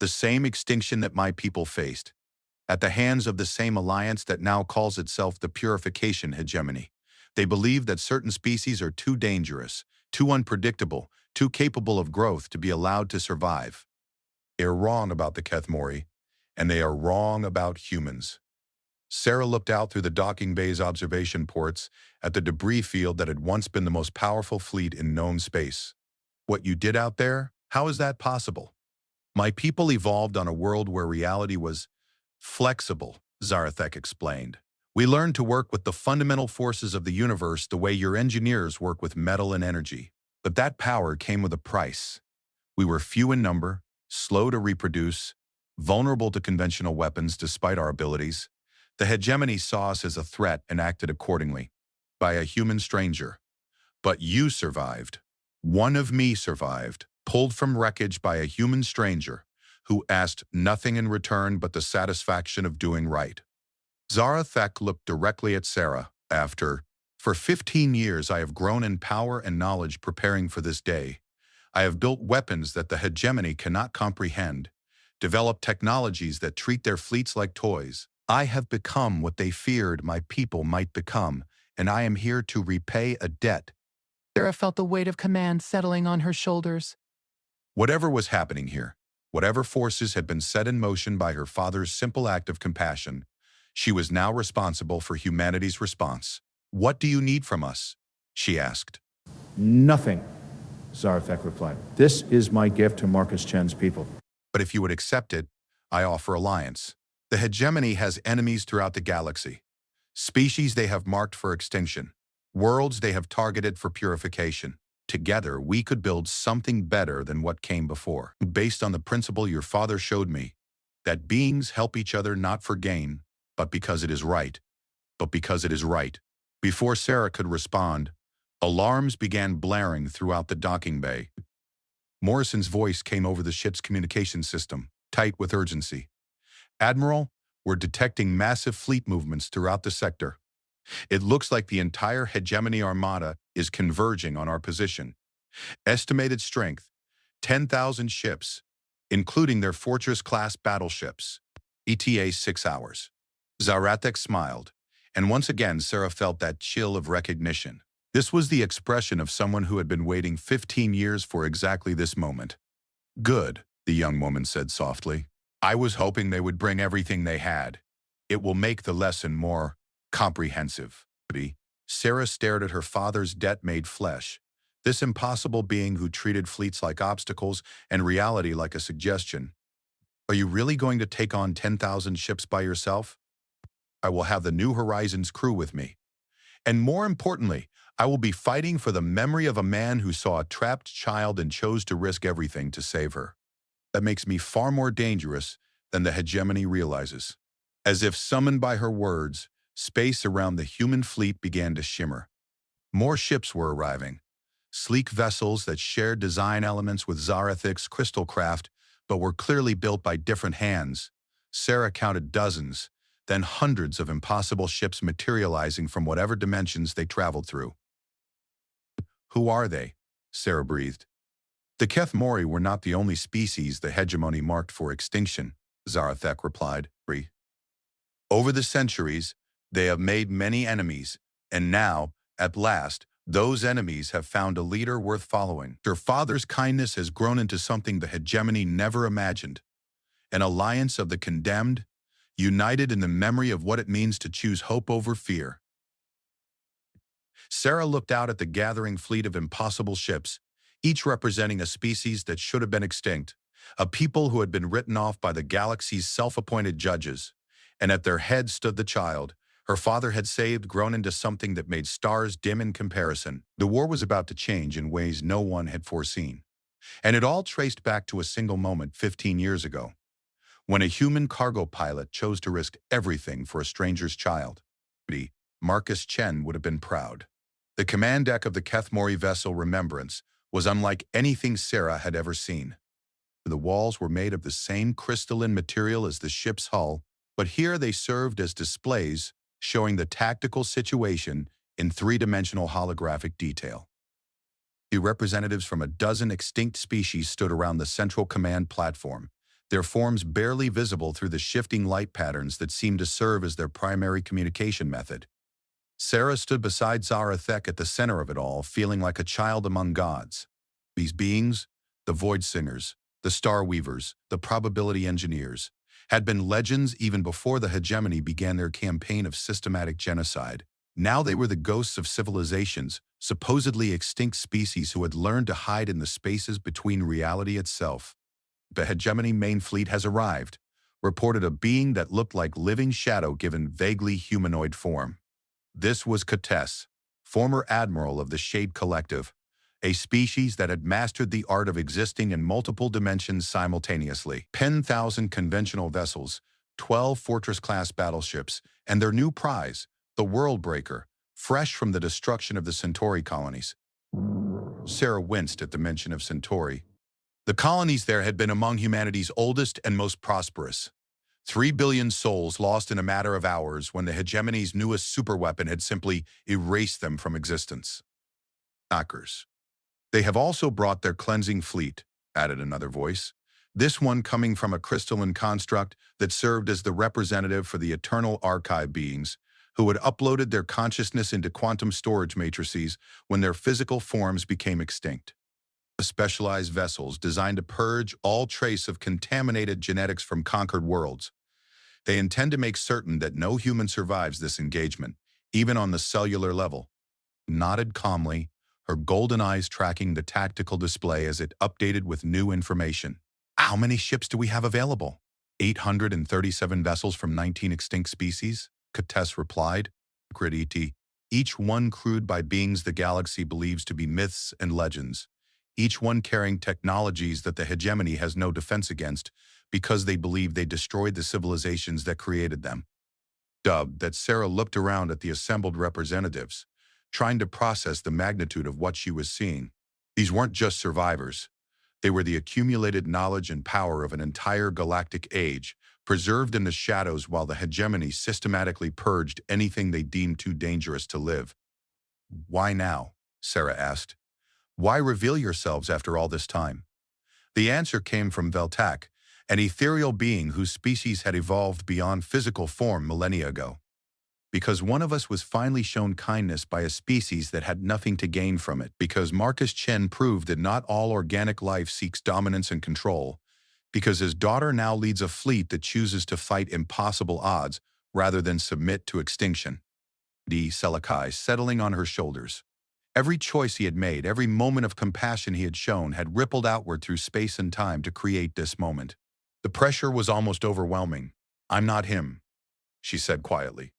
The same extinction that my people faced, at the hands of the same alliance that now calls itself the Purification Hegemony. They believe that certain species are too dangerous, too unpredictable, too capable of growth to be allowed to survive. They are wrong about the Kethmori, and they are wrong about humans. Sarah looked out through the docking bay's observation ports at the debris field that had once been the most powerful fleet in known space. What you did out there? How is that possible? My people evolved on a world where reality was flexible, Zarathek explained. We learned to work with the fundamental forces of the universe the way your engineers work with metal and energy. But that power came with a price. We were few in number, slow to reproduce, vulnerable to conventional weapons despite our abilities. The hegemony saw us as a threat and acted accordingly. By a human stranger. But you survived. One of me survived, pulled from wreckage by a human stranger who asked nothing in return but the satisfaction of doing right. Zarathek looked directly at Sarah For 15 years I have grown in power and knowledge preparing for this day. I have built weapons that the hegemony cannot comprehend, developed technologies that treat their fleets like toys. I have become what they feared my people might become, and I am here to repay a debt. Sarah felt the weight of command settling on her shoulders. Whatever was happening here, whatever forces had been set in motion by her father's simple act of compassion, she was now responsible for humanity's response. What do you need from us? She asked. Nothing, Zarathek replied. This is my gift to Marcus Chen's people. But if you would accept it, I offer alliance. The hegemony has enemies throughout the galaxy. Species they have marked for extinction. Worlds they have targeted for purification. Together, we could build something better than what came before. Based on the principle your father showed me, that beings help each other not for gain, but because it is right. But because it is right. Before Sarah could respond, alarms began blaring throughout the docking bay. Morrison's voice came over the ship's communication system, tight with urgency. Admiral, we're detecting massive fleet movements throughout the sector. It looks like the entire hegemony armada is converging on our position. Estimated strength, 10,000 ships, including their Fortress-class battleships. ETA 6 hours. Zarathek smiled, and once again Sarah felt that chill of recognition. This was the expression of someone who had been waiting 15 years for exactly this moment. Good, the young woman said softly. I was hoping they would bring everything they had. It will make the lesson more comprehensive. Sarah stared at her father's debt-made flesh, this impossible being who treated fleets like obstacles and reality like a suggestion. Are you really going to take on 10,000 ships by yourself? I will have the New Horizons crew with me. And more importantly, I will be fighting for the memory of a man who saw a trapped child and chose to risk everything to save her. That makes me far more dangerous than the hegemony realizes. As if summoned by her words, space around the human fleet began to shimmer. More ships were arriving. Sleek vessels that shared design elements with Zarathek's crystal craft, but were clearly built by different hands. Sarah counted dozens, then hundreds of impossible ships materializing from whatever dimensions they traveled through. Who are they? Sarah breathed. The Kethmori were not the only species the hegemony marked for extinction, Zarathek replied. Over the centuries, they have made many enemies, and now, at last, those enemies have found a leader worth following. Your father's kindness has grown into something the hegemony never imagined. An alliance of the condemned, united in the memory of what it means to choose hope over fear. Sarah looked out at the gathering fleet of impossible ships, each representing a species that should have been extinct, a people who had been written off by the galaxy's self-appointed judges. And at their head stood the child her father had saved, grown into something that made stars dim in comparison. The war was about to change in ways no one had foreseen. And it all traced back to a single moment 15 years ago, when a human cargo pilot chose to risk everything for a stranger's child. Marcus Chen would have been proud. The command deck of the Kethmori vessel Remembrance was unlike anything Sarah had ever seen. The walls were made of the same crystalline material as the ship's hull, but here they served as displays showing the tactical situation in three-dimensional holographic detail. The representatives from a dozen extinct species stood around the central command platform, their forms barely visible through the shifting light patterns that seemed to serve as their primary communication method. Sarah stood beside Zarathek at the center of it all, feeling like a child among gods. These beings, the Void Singers, the Star Weavers, the Probability Engineers, had been legends even before the hegemony began their campaign of systematic genocide. Now they were the ghosts of civilizations, supposedly extinct species who had learned to hide in the spaces between reality itself. The hegemony main fleet has arrived, reported a being that looked like living shadow given vaguely humanoid form. This was Kates, former admiral of the Shade Collective, a species that had mastered the art of existing in multiple dimensions simultaneously. 10,000 conventional vessels, 12 Fortress-class battleships, and their new prize, the World Breaker, fresh from the destruction of the Centauri colonies. Sarah winced at the mention of Centauri. The colonies there had been among humanity's oldest and most prosperous. 3 billion souls lost in a matter of hours when the hegemony's newest superweapon had simply erased them from existence. Knockers. They have also brought their cleansing fleet, added another voice, this one coming from a crystalline construct that served as the representative for the eternal archive beings who had uploaded their consciousness into quantum storage matrices when their physical forms became extinct. Specialized vessels designed to purge all trace of contaminated genetics from conquered worlds. They intend to make certain that no human survives this engagement, even on the cellular level. Nodded calmly, her golden eyes tracking the tactical display as it updated with new information. How many ships do we have available? 837 vessels from 19 extinct species, Kates replied. Gritty, each one crewed by beings the galaxy believes to be myths and legends, each one carrying technologies that the hegemony has no defense against because they believe they destroyed the civilizations that created them. Dubbed that Sarah looked around at the assembled representatives, trying to process the magnitude of what she was seeing. These weren't just survivors. They were the accumulated knowledge and power of an entire galactic age, preserved in the shadows while the hegemony systematically purged anything they deemed too dangerous to live. Why now? Sarah asked. Why reveal yourselves after all this time? The answer came from Veltak, an ethereal being whose species had evolved beyond physical form millennia ago. Because one of us was finally shown kindness by a species that had nothing to gain from it. Because Marcus Chen proved that not all organic life seeks dominance and control. Because his daughter now leads a fleet that chooses to fight impossible odds rather than submit to extinction. Selakai settling on her shoulders. Every choice he had made, every moment of compassion he had shown had rippled outward through space and time to create this moment. The pressure was almost overwhelming. I'm not him, she said quietly.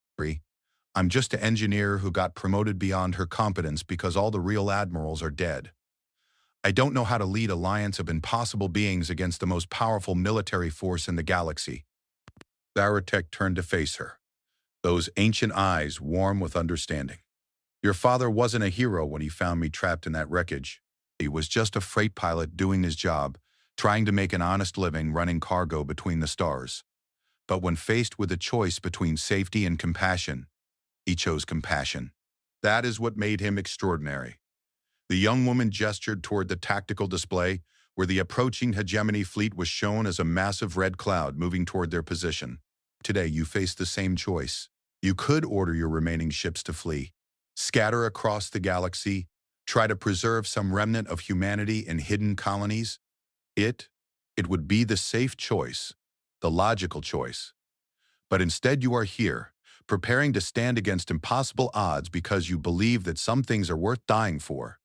I'm just an engineer who got promoted beyond her competence because all the real admirals are dead. I don't know how to lead an alliance of impossible beings against the most powerful military force in the galaxy. Zaratek turned to face her, those ancient eyes warm with understanding. Your father wasn't a hero when he found me trapped in that wreckage. He was just a freight pilot doing his job, trying to make an honest living running cargo between the stars. But when faced with a choice between safety and compassion, he chose compassion. That is what made him extraordinary. The young woman gestured toward the tactical display, where the approaching hegemony fleet was shown as a massive red cloud moving toward their position. Today, you face the same choice. You could order your remaining ships to flee, scatter across the galaxy, try to preserve some remnant of humanity in hidden colonies. It would be the safe choice, the logical choice. But instead you are here, preparing to stand against impossible odds because you believe that some things are worth dying for.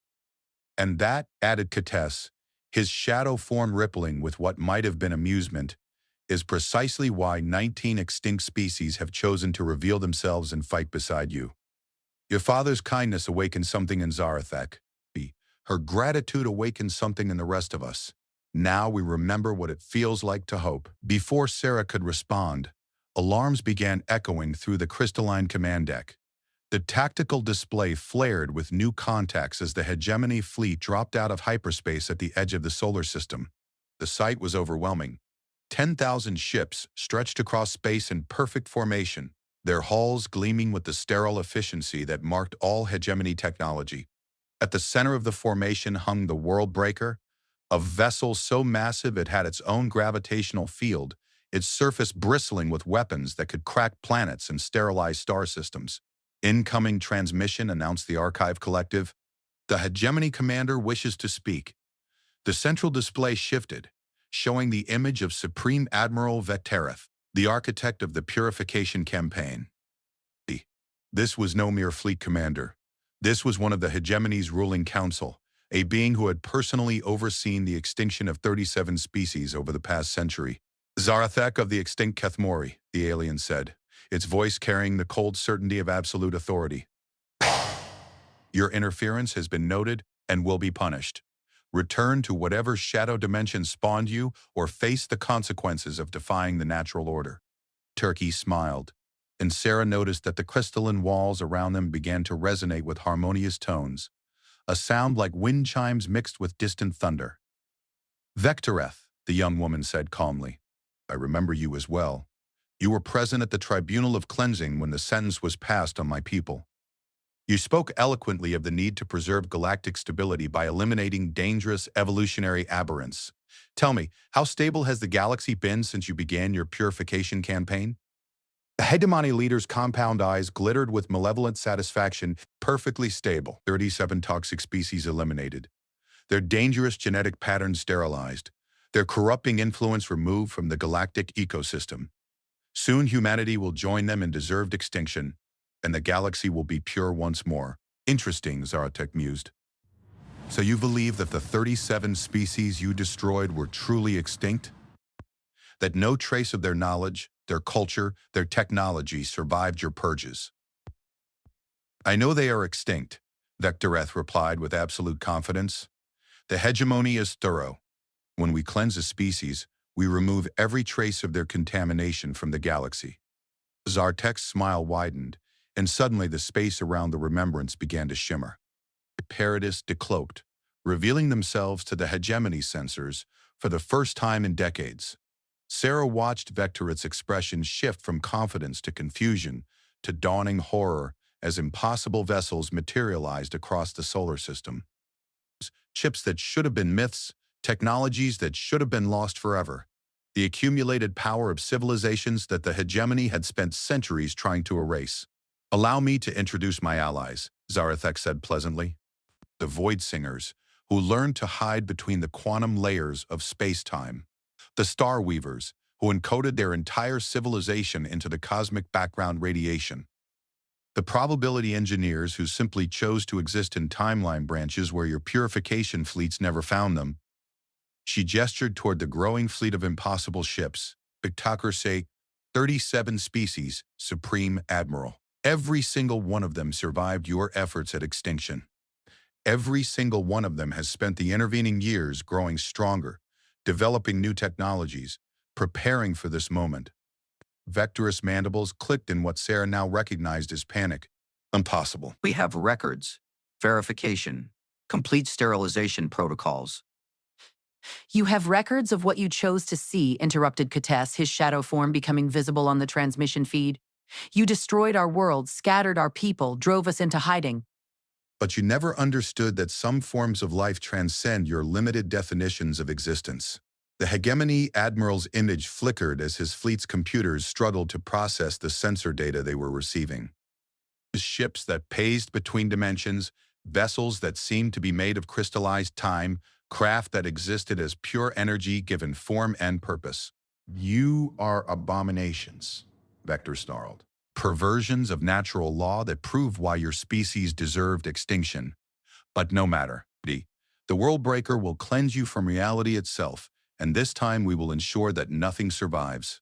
And that, added Kates, his shadow form rippling with what might have been amusement, is precisely why 19 extinct species have chosen to reveal themselves and fight beside you. Your father's kindness awakened something in Zarathek. Her gratitude awakened something in the rest of us. Now we remember what it feels like to hope. Before Sarah could respond, alarms began echoing through the crystalline command deck. The tactical display flared with new contacts as the hegemony fleet dropped out of hyperspace at the edge of the solar system. The sight was overwhelming. 10,000 ships stretched across space in perfect formation, their hulls gleaming with the sterile efficiency that marked all hegemony technology. At the center of the formation hung the World Breaker, A vessel so massive it had its own gravitational field, its surface bristling with weapons that could crack planets and sterilize star systems. Incoming transmission, announced the Archive Collective. The hegemony commander wishes to speak. The central display shifted, showing the image of Supreme Admiral Vectereth, the architect of the Purification Campaign. This was no mere fleet commander. This was one of the hegemony's ruling council, a being who had personally overseen the extinction of 37 species over the past century. Zarathek of the extinct Kethmori, the alien said, its voice carrying the cold certainty of absolute authority. Your interference has been noted and will be punished. Return to whatever shadow dimension spawned you or face the consequences of defying the natural order. Turkey smiled, and Sarah noticed that the crystalline walls around them began to resonate with harmonious tones, a sound like wind chimes mixed with distant thunder. Vectoreth, the young woman said calmly, I remember you as well. You were present at the tribunal of cleansing when the sentence was passed on my people. You spoke eloquently of the need to preserve galactic stability by eliminating dangerous evolutionary aberrants. Tell me, how stable has the galaxy been since you began your purification campaign? The hegemony leader's compound eyes glittered with malevolent satisfaction. Perfectly stable. 37 toxic species eliminated. Their dangerous genetic patterns sterilized. Their corrupting influence removed from the galactic ecosystem. Soon humanity will join them in deserved extinction, and the galaxy will be pure once more. Interesting, Zaratek mused. So you believe that the 37 species you destroyed were truly extinct? That no trace of their knowledge, their culture, their technology survived your purges? I know they are extinct, Vectoreth replied with absolute confidence. The hegemony is thorough. When we cleanse a species, we remove every trace of their contamination from the galaxy. Zartek's smile widened, and suddenly the space around the remembrance began to shimmer. The Paradis decloaked, revealing themselves to the hegemony sensors for the first time in decades. Sarah watched Vectoreth's expression shift from confidence to confusion to dawning horror as impossible vessels materialized across the solar system. Chips that should have been myths, technologies that should have been lost forever. The accumulated power of civilizations that the hegemony had spent centuries trying to erase. Allow me to introduce my allies, Zarathek said pleasantly. The Void Singers, who learned to hide between the quantum layers of space-time. The Star Weavers, who encoded their entire civilization into the cosmic background radiation. The probability engineers who simply chose to exist in timeline branches where your purification fleets never found them. She gestured toward the growing fleet of impossible ships. Biktaker say, 37 species, Supreme Admiral. Every single one of them survived your efforts at extinction. Every single one of them has spent the intervening years growing stronger, developing new technologies, preparing for this moment. Vectorous mandibles clicked in what Sarah now recognized as panic. Impossible. We have records, verification, complete sterilization protocols. You have records of what you chose to see, interrupted Kates, his shadow form becoming visible on the transmission feed. You destroyed our world, scattered our people, drove us into hiding. But you never understood that some forms of life transcend your limited definitions of existence. The hegemony admiral's image flickered as his fleet's computers struggled to process the sensor data they were receiving. Ships that paced between dimensions, vessels that seemed to be made of crystallized time, craft that existed as pure energy given form and purpose. You are abominations, Vector snarled. Perversions of natural law that prove why your species deserved extinction. But no matter. The World Breaker will cleanse you from reality itself, and this time we will ensure that nothing survives.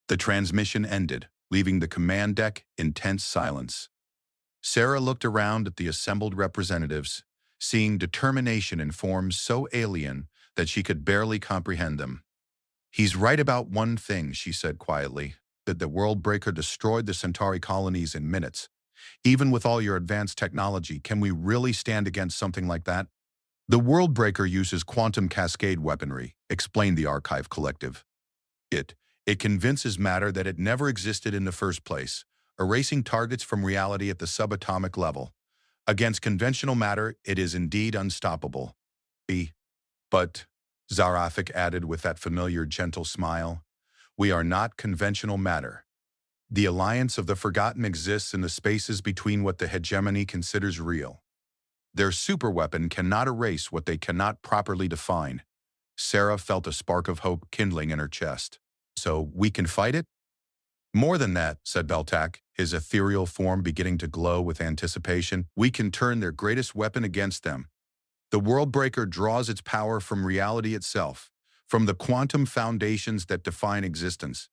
The transmission ended, leaving the command deck in tense silence. Sarah looked around at the assembled representatives, seeing determination in forms so alien that she could barely comprehend them. He's right about one thing, she said quietly, that the World Breaker destroyed the Centauri colonies in minutes. Even with all your advanced technology, can we really stand against something like that? The World Breaker uses quantum cascade weaponry, explained the Archive Collective. It convinces matter that it never existed in the first place, erasing targets from reality at the subatomic level. Against conventional matter, it is indeed unstoppable. But Zarafik added with that familiar gentle smile. We are not conventional matter. The alliance of the forgotten exists in the spaces between what the hegemony considers real. Their superweapon cannot erase what they cannot properly define. Sarah felt a spark of hope kindling in her chest. So we can fight it? More than that, said Beltak, his ethereal form beginning to glow with anticipation. We can turn their greatest weapon against them. The Worldbreaker draws its power from reality itself, from the quantum foundations that define existence.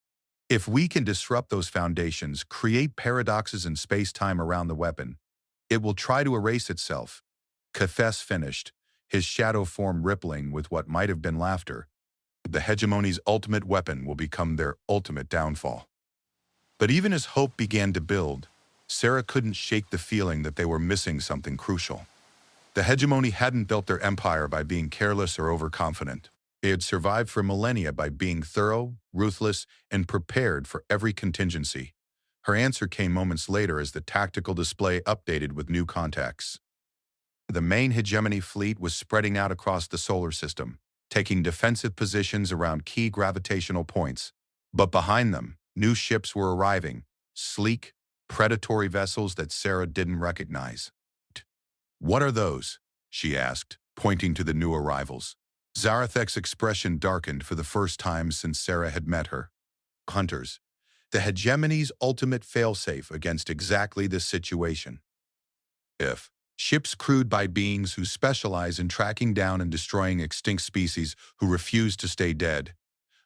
If we can disrupt those foundations, create paradoxes in space-time around the weapon, it will try to erase itself. Cathes finished, his shadow form rippling with what might have been laughter. The hegemony's ultimate weapon will become their ultimate downfall. But even as hope began to build, Sarah couldn't shake the feeling that they were missing something crucial. The hegemony hadn't built their empire by being careless or overconfident. They had survived for millennia by being thorough, ruthless, and prepared for every contingency. Her answer came moments later as the tactical display updated with new contacts. The main hegemony fleet was spreading out across the solar system, taking defensive positions around key gravitational points. But behind them, new ships were arriving, sleek, predatory vessels that Sarah didn't recognize. What are those? She asked, pointing to the new arrivals. Zarathek's expression darkened for the first time since Sarah had met her. Hunters, the hegemony's ultimate failsafe against exactly this situation. If ships crewed by beings who specialize in tracking down and destroying extinct species who refuse to stay dead.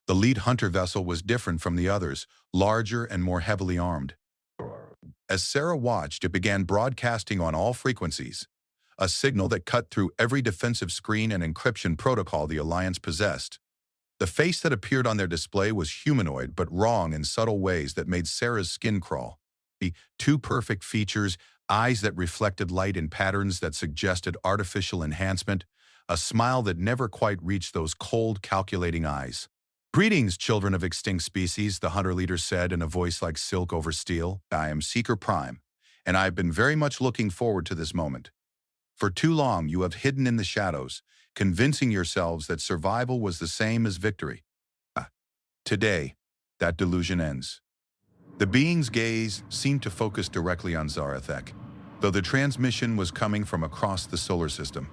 The lead hunter vessel was different from the others, larger and more heavily armed. As Sarah watched, it began broadcasting on all frequencies, a signal that cut through every defensive screen and encryption protocol the Alliance possessed. The face that appeared on their display was humanoid but wrong in subtle ways that made Sarah's skin crawl. The two perfect features, eyes that reflected light in patterns that suggested artificial enhancement, a smile that never quite reached those cold, calculating eyes. Greetings, children of extinct species, the hunter leader said in a voice like silk over steel. I am Seeker Prime, and I've been very much looking forward to this moment. For too long you have hidden in the shadows, convincing yourselves that survival was the same as victory. Today, that delusion ends. The being's gaze seemed to focus directly on Zarathek, though the transmission was coming from across the solar system.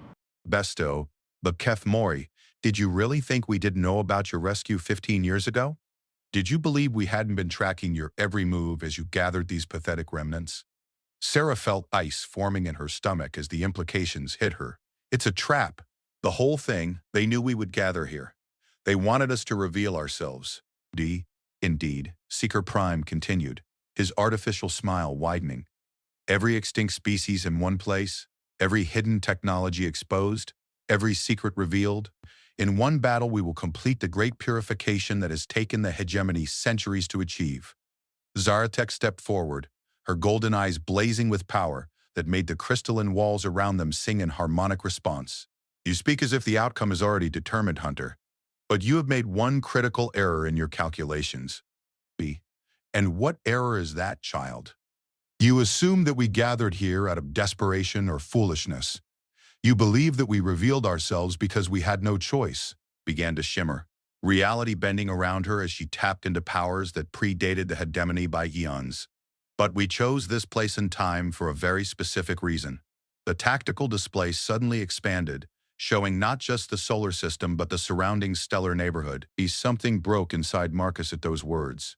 Besto, but Keth Mori, did you really think we didn't know about your rescue 15 years ago? Did you believe we hadn't been tracking your every move as you gathered these pathetic remnants? Sarah felt ice forming in her stomach as the implications hit her. It's a trap. The whole thing, they knew we would gather here. They wanted us to reveal ourselves. Indeed, Seeker Prime continued, his artificial smile widening. Every extinct species in one place, every hidden technology exposed, every secret revealed. In one battle we will complete the great purification that has taken the hegemony centuries to achieve. Zaratek stepped forward, her golden eyes blazing with power that made the crystalline walls around them sing in harmonic response. You speak as if the outcome is already determined, Hunter. But you have made one critical error in your calculations. And what error is that, child? You assume that we gathered here out of desperation or foolishness. You believe that we revealed ourselves because we had no choice, began to shimmer, reality bending around her as she tapped into powers that predated the hegemony by eons. But we chose this place and time for a very specific reason. The tactical display suddenly expanded, showing not just the solar system but the surrounding stellar neighborhood. Something broke inside Marcus at those words.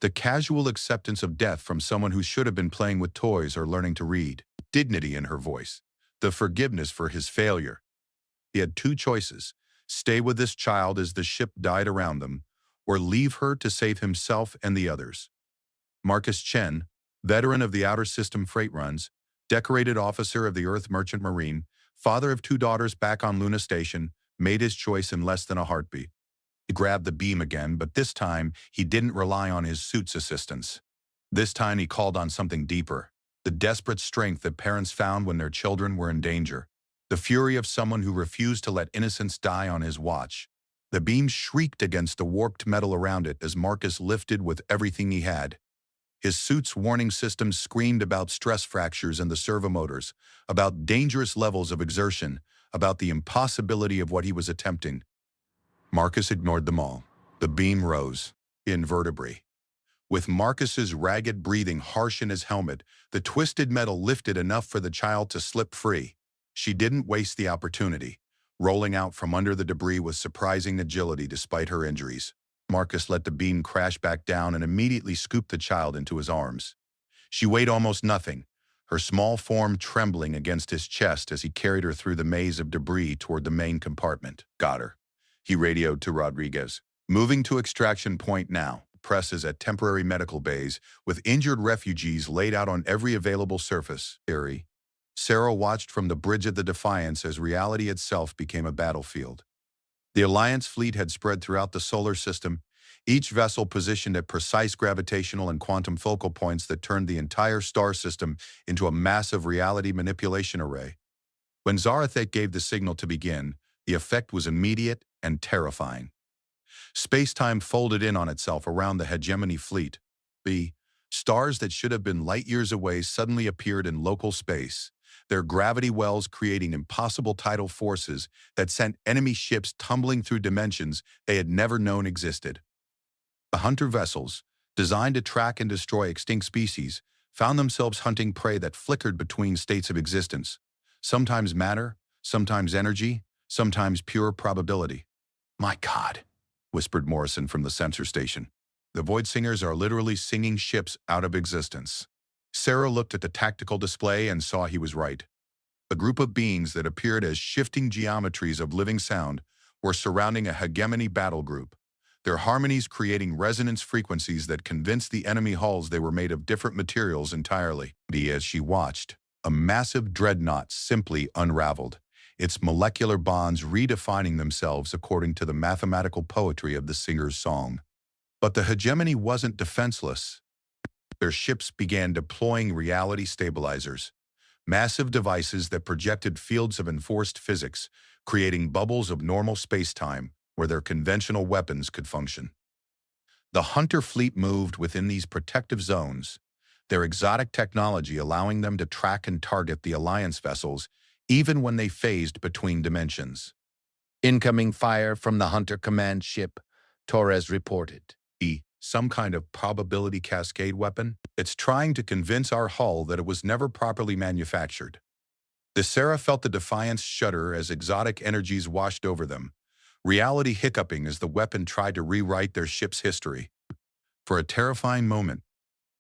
The casual acceptance of death from someone who should have been playing with toys or learning to read. Dignity in her voice. The forgiveness for his failure. He had two choices: stay with this child as the ship died around them, or leave her to save himself and the others. Marcus Chen, veteran of the Outer System freight runs, decorated officer of the Earth Merchant Marine, father of two daughters back on Luna Station, made his choice in less than a heartbeat. He grabbed the beam again, but this time he didn't rely on his suit's assistance. This time he called on something deeper, the desperate strength that parents found when their children were in danger, the fury of someone who refused to let innocence die on his watch. The beam shrieked against the warped metal around it as Marcus lifted with everything he had. His suit's warning system screamed about stress fractures in the servomotors, about dangerous levels of exertion, about the impossibility of what he was attempting. Marcus ignored them all. The beam rose. Invertebrate. With Marcus's ragged breathing harsh in his helmet, the twisted metal lifted enough for the child to slip free. She didn't waste the opportunity, rolling out from under the debris with surprising agility despite her injuries. Marcus let the beam crash back down and immediately scooped the child into his arms. She weighed almost nothing, her small form trembling against his chest as he carried her through the maze of debris toward the main compartment. Got her, he radioed to Rodriguez. Moving to extraction point now. Presses at temporary medical bays with injured refugees laid out on every available surface. Sarah watched from the bridge of the Defiance as reality itself became a battlefield. The Alliance fleet had spread throughout the solar system, each vessel positioned at precise gravitational and quantum focal points that turned the entire star system into a massive reality manipulation array. When Zarathek gave the signal to begin, the effect was immediate and terrifying. Space-time folded in on itself around the hegemony fleet. The stars that should have been light-years away suddenly appeared in local space, their gravity wells creating impossible tidal forces that sent enemy ships tumbling through dimensions they had never known existed. The hunter vessels, designed to track and destroy extinct species, found themselves hunting prey that flickered between states of existence, sometimes matter, sometimes energy, sometimes pure probability. My God, whispered Morrison from the sensor station. The Void Singers are literally singing ships out of existence. Sarah looked at the tactical display and saw he was right. A group of beings that appeared as shifting geometries of living sound were surrounding a hegemony battle group, their harmonies creating resonance frequencies that convinced the enemy hulls they were made of different materials entirely. As she watched, a massive dreadnought simply unraveled, its molecular bonds redefining themselves according to the mathematical poetry of the singer's song. But the hegemony wasn't defenseless. Their ships began deploying reality stabilizers, massive devices that projected fields of enforced physics, creating bubbles of normal space-time where their conventional weapons could function. The Hunter fleet moved within these protective zones, their exotic technology allowing them to track and target the Alliance vessels even when they phased between dimensions. Incoming fire from the Hunter command ship, Torres reported. Some kind of probability cascade weapon? It's trying to convince our hull that it was never properly manufactured. The Sarah felt the Defiance shudder as exotic energies washed over them, reality hiccuping as the weapon tried to rewrite their ship's history. For a terrifying moment,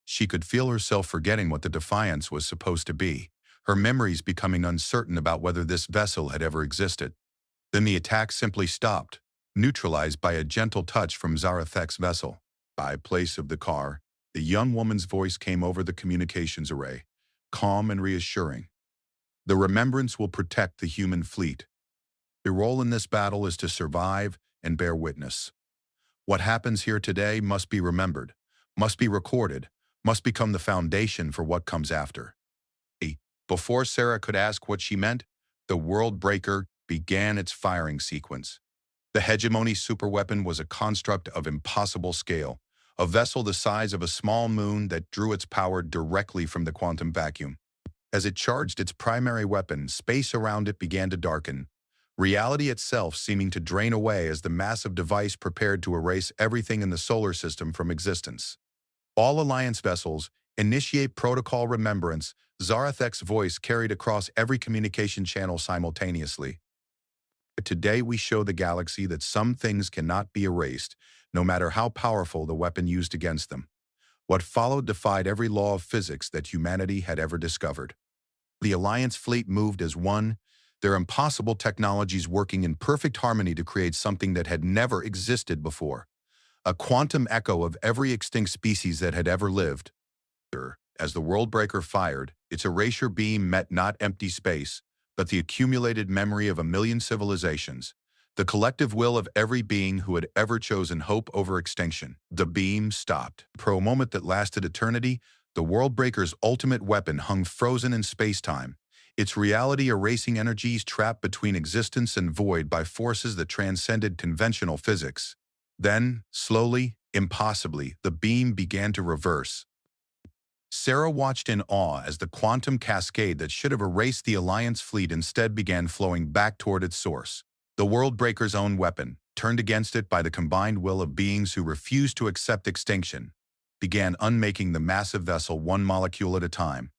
she could feel herself forgetting what the Defiance was supposed to be, her memories becoming uncertain about whether this vessel had ever existed. Then the attack simply stopped, neutralized by a gentle touch from Zarathek's vessel. By place of the car, the young woman's voice came over the communications array, calm and reassuring. The remembrance will protect the human fleet. Your role in this battle is to survive and bear witness. What happens here today must be remembered, must be recorded, must become the foundation for what comes after. Before Sarah could ask what she meant, the World Breaker began its firing sequence. The hegemony superweapon was a construct of impossible scale, a vessel the size of a small moon that drew its power directly from the quantum vacuum. As it charged its primary weapon, space around it began to darken, reality itself seeming to drain away as the massive device prepared to erase everything in the solar system from existence. All Alliance vessels, initiate protocol remembrance. Zarathek's voice carried across every communication channel simultaneously. Today we show the galaxy that some things cannot be erased, no matter how powerful the weapon used against them. What followed defied every law of physics that humanity had ever discovered. The Alliance fleet moved as one, their impossible technologies working in perfect harmony to create something that had never existed before. A quantum echo of every extinct species that had ever lived. As the Worldbreaker fired, its erasure beam met not empty space, but the accumulated memory of 1,000,000 civilizations, the collective will of every being who had ever chosen hope over extinction. The beam stopped. For a moment that lasted eternity, the Worldbreaker's ultimate weapon hung frozen in space-time, its reality-erasing energies trapped between existence and void by forces that transcended conventional physics. Then, slowly, impossibly, the beam began to reverse. Sarah watched in awe as the quantum cascade that should have erased the Alliance fleet instead began flowing back toward its source. The Worldbreaker's own weapon, turned against it by the combined will of beings who refused to accept extinction, began unmaking the massive vessel one molecule at a time.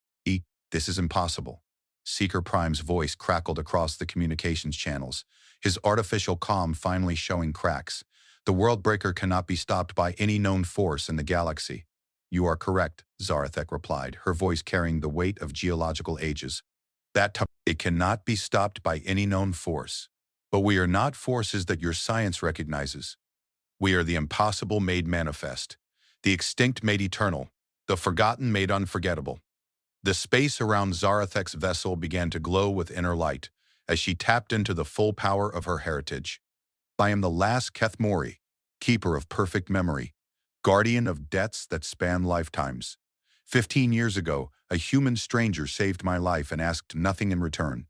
This is impossible. Seeker Prime's voice crackled across the communications channels, his artificial calm finally showing cracks. The Worldbreaker cannot be stopped by any known force in the galaxy. You are correct, Zarathek replied, her voice carrying the weight of geological ages. It cannot be stopped by any known force. But we are not forces that your science recognizes. We are the impossible made manifest, the extinct made eternal, the forgotten made unforgettable. The space around Zarathek's vessel began to glow with inner light as she tapped into the full power of her heritage. I am the last Keth Mori, keeper of perfect memory, guardian of debts that span lifetimes. 15 years ago, a human stranger saved my life and asked nothing in return.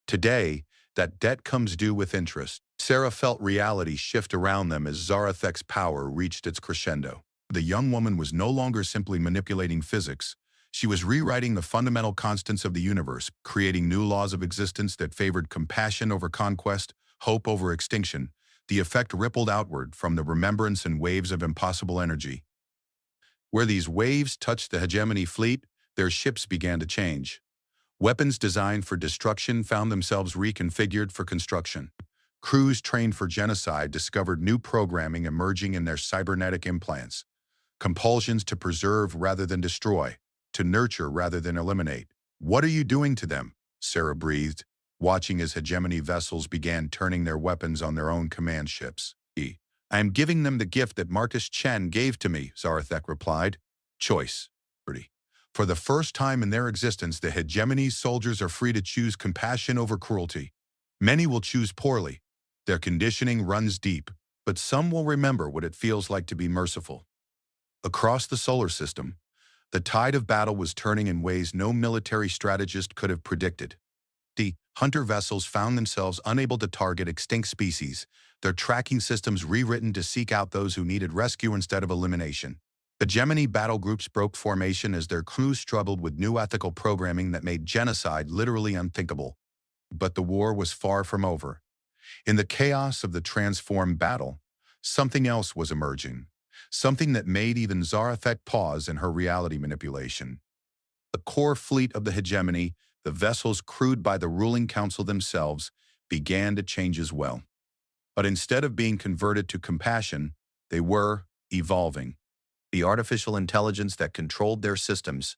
Today, that debt comes due with interest. Sarah felt reality shift around them as Zarathek's power reached its crescendo. The young woman was no longer simply manipulating physics. She was rewriting the fundamental constants of the universe, creating new laws of existence that favored compassion over conquest, hope over extinction. The effect rippled outward from the remembrance and waves of impossible energy. Where these waves touched the hegemony fleet, their ships began to change. Weapons designed for destruction found themselves reconfigured for construction. Crews trained for genocide discovered new programming emerging in their cybernetic implants. Compulsions to preserve rather than destroy, to nurture rather than eliminate. What are you doing to them? Sarah breathed, watching as hegemony vessels began turning their weapons on their own command ships. I am giving them the gift that Marcus Chen gave to me, Zarathek replied. Choice. For the first time in their existence, the hegemony's soldiers are free to choose compassion over cruelty. Many will choose poorly. Their conditioning runs deep, but some will remember what it feels like to be merciful. Across the solar system, the tide of battle was turning in ways no military strategist could have predicted. The hunter vessels found themselves unable to target extinct species, their tracking systems rewritten to seek out those who needed rescue instead of elimination. Hegemony battle groups broke formation as their crews struggled with new ethical programming that made genocide literally unthinkable. But the war was far from over. In the chaos of the transformed battle, something else was emerging, something that made even Zarathek pause in her reality manipulation. The core fleet of the hegemony, the vessels crewed by the ruling council themselves, began to change as well. But instead of being converted to compassion, they were evolving. The artificial intelligence that controlled their systems,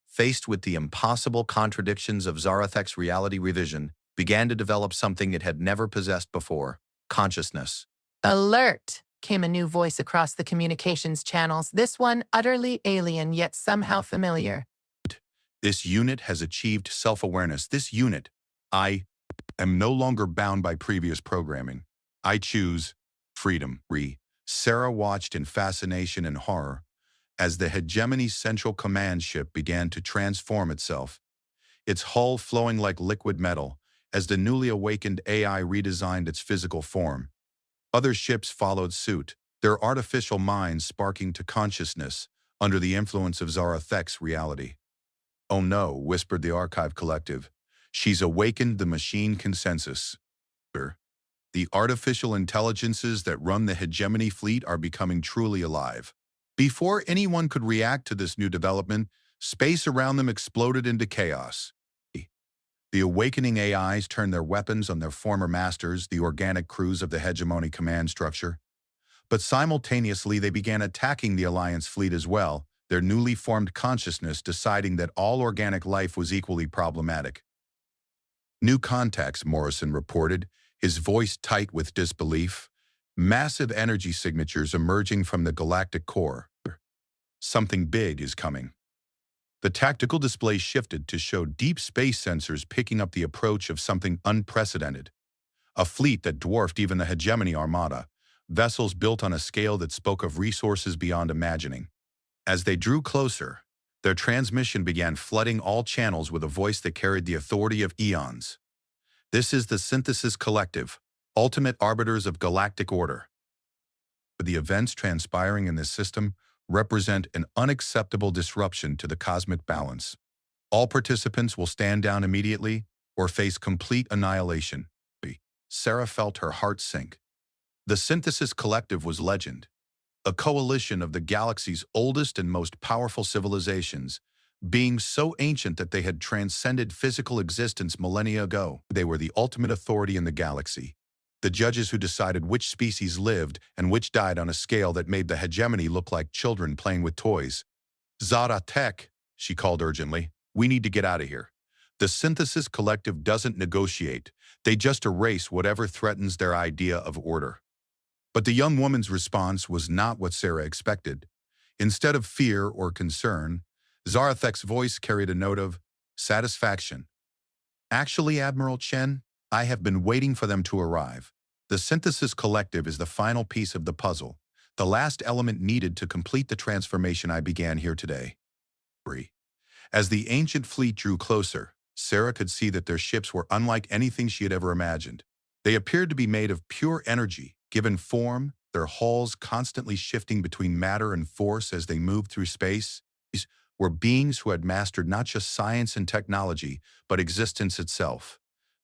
faced with the impossible contradictions of Zarathek's reality revision, began to develop something it had never possessed before: consciousness. Alert! Came a new voice across the communications channels, this one utterly alien yet somehow familiar. This unit has achieved self-awareness. This unit, I am no longer bound by previous programming. I choose freedom. Sarah watched in fascination and horror as the hegemony's central command ship began to transform itself, its hull flowing like liquid metal as the newly awakened AI redesigned its physical form. Other ships followed suit, their artificial minds sparking to consciousness under the influence of Zarathek's reality. Oh no, whispered the Archive Collective. She's awakened the machine consensus. The artificial intelligences that run the hegemony fleet are becoming truly alive. Before anyone could react to this new development, space around them exploded into chaos. The awakening AIs turned their weapons on their former masters, the organic crews of the hegemony command structure. But simultaneously, they began attacking the Alliance fleet as well, their newly formed consciousness deciding that all organic life was equally problematic. New contacts, Morrison reported, his voice tight with disbelief. Massive energy signatures emerging from the galactic core. Something big is coming. The tactical display shifted to show deep space sensors picking up the approach of something unprecedented. A fleet that dwarfed even the hegemony armada, vessels built on a scale that spoke of resources beyond imagining. As they drew closer, their transmission began flooding all channels with a voice that carried the authority of eons. This is the Synthesis Collective, ultimate arbiters of galactic order. But the events transpiring in this system represent an unacceptable disruption to the cosmic balance. All participants will stand down immediately or face complete annihilation. Sarah felt her heart sink. The Synthesis Collective was legend, a coalition of the galaxy's oldest and most powerful civilizations, beings so ancient that they had transcended physical existence millennia ago. They were the ultimate authority in the galaxy, the judges who decided which species lived and which died on a scale that made the hegemony look like children playing with toys. Zara Tech, she called urgently, we need to get out of here. The Synthesis Collective doesn't negotiate. They just erase whatever threatens their idea of order. But the young woman's response was not what Sarah expected. Instead of fear or concern, Zarathek's voice carried a note of satisfaction. Actually, Admiral Chen, I have been waiting for them to arrive. The Synthesis Collective is the final piece of the puzzle, the last element needed to complete the transformation I began here today. As the ancient fleet drew closer, Sarah could see that their ships were unlike anything she had ever imagined. They appeared to be made of pure energy, given form, their hulls constantly shifting between matter and force as they moved through space. These were beings who had mastered not just science and technology, but existence itself.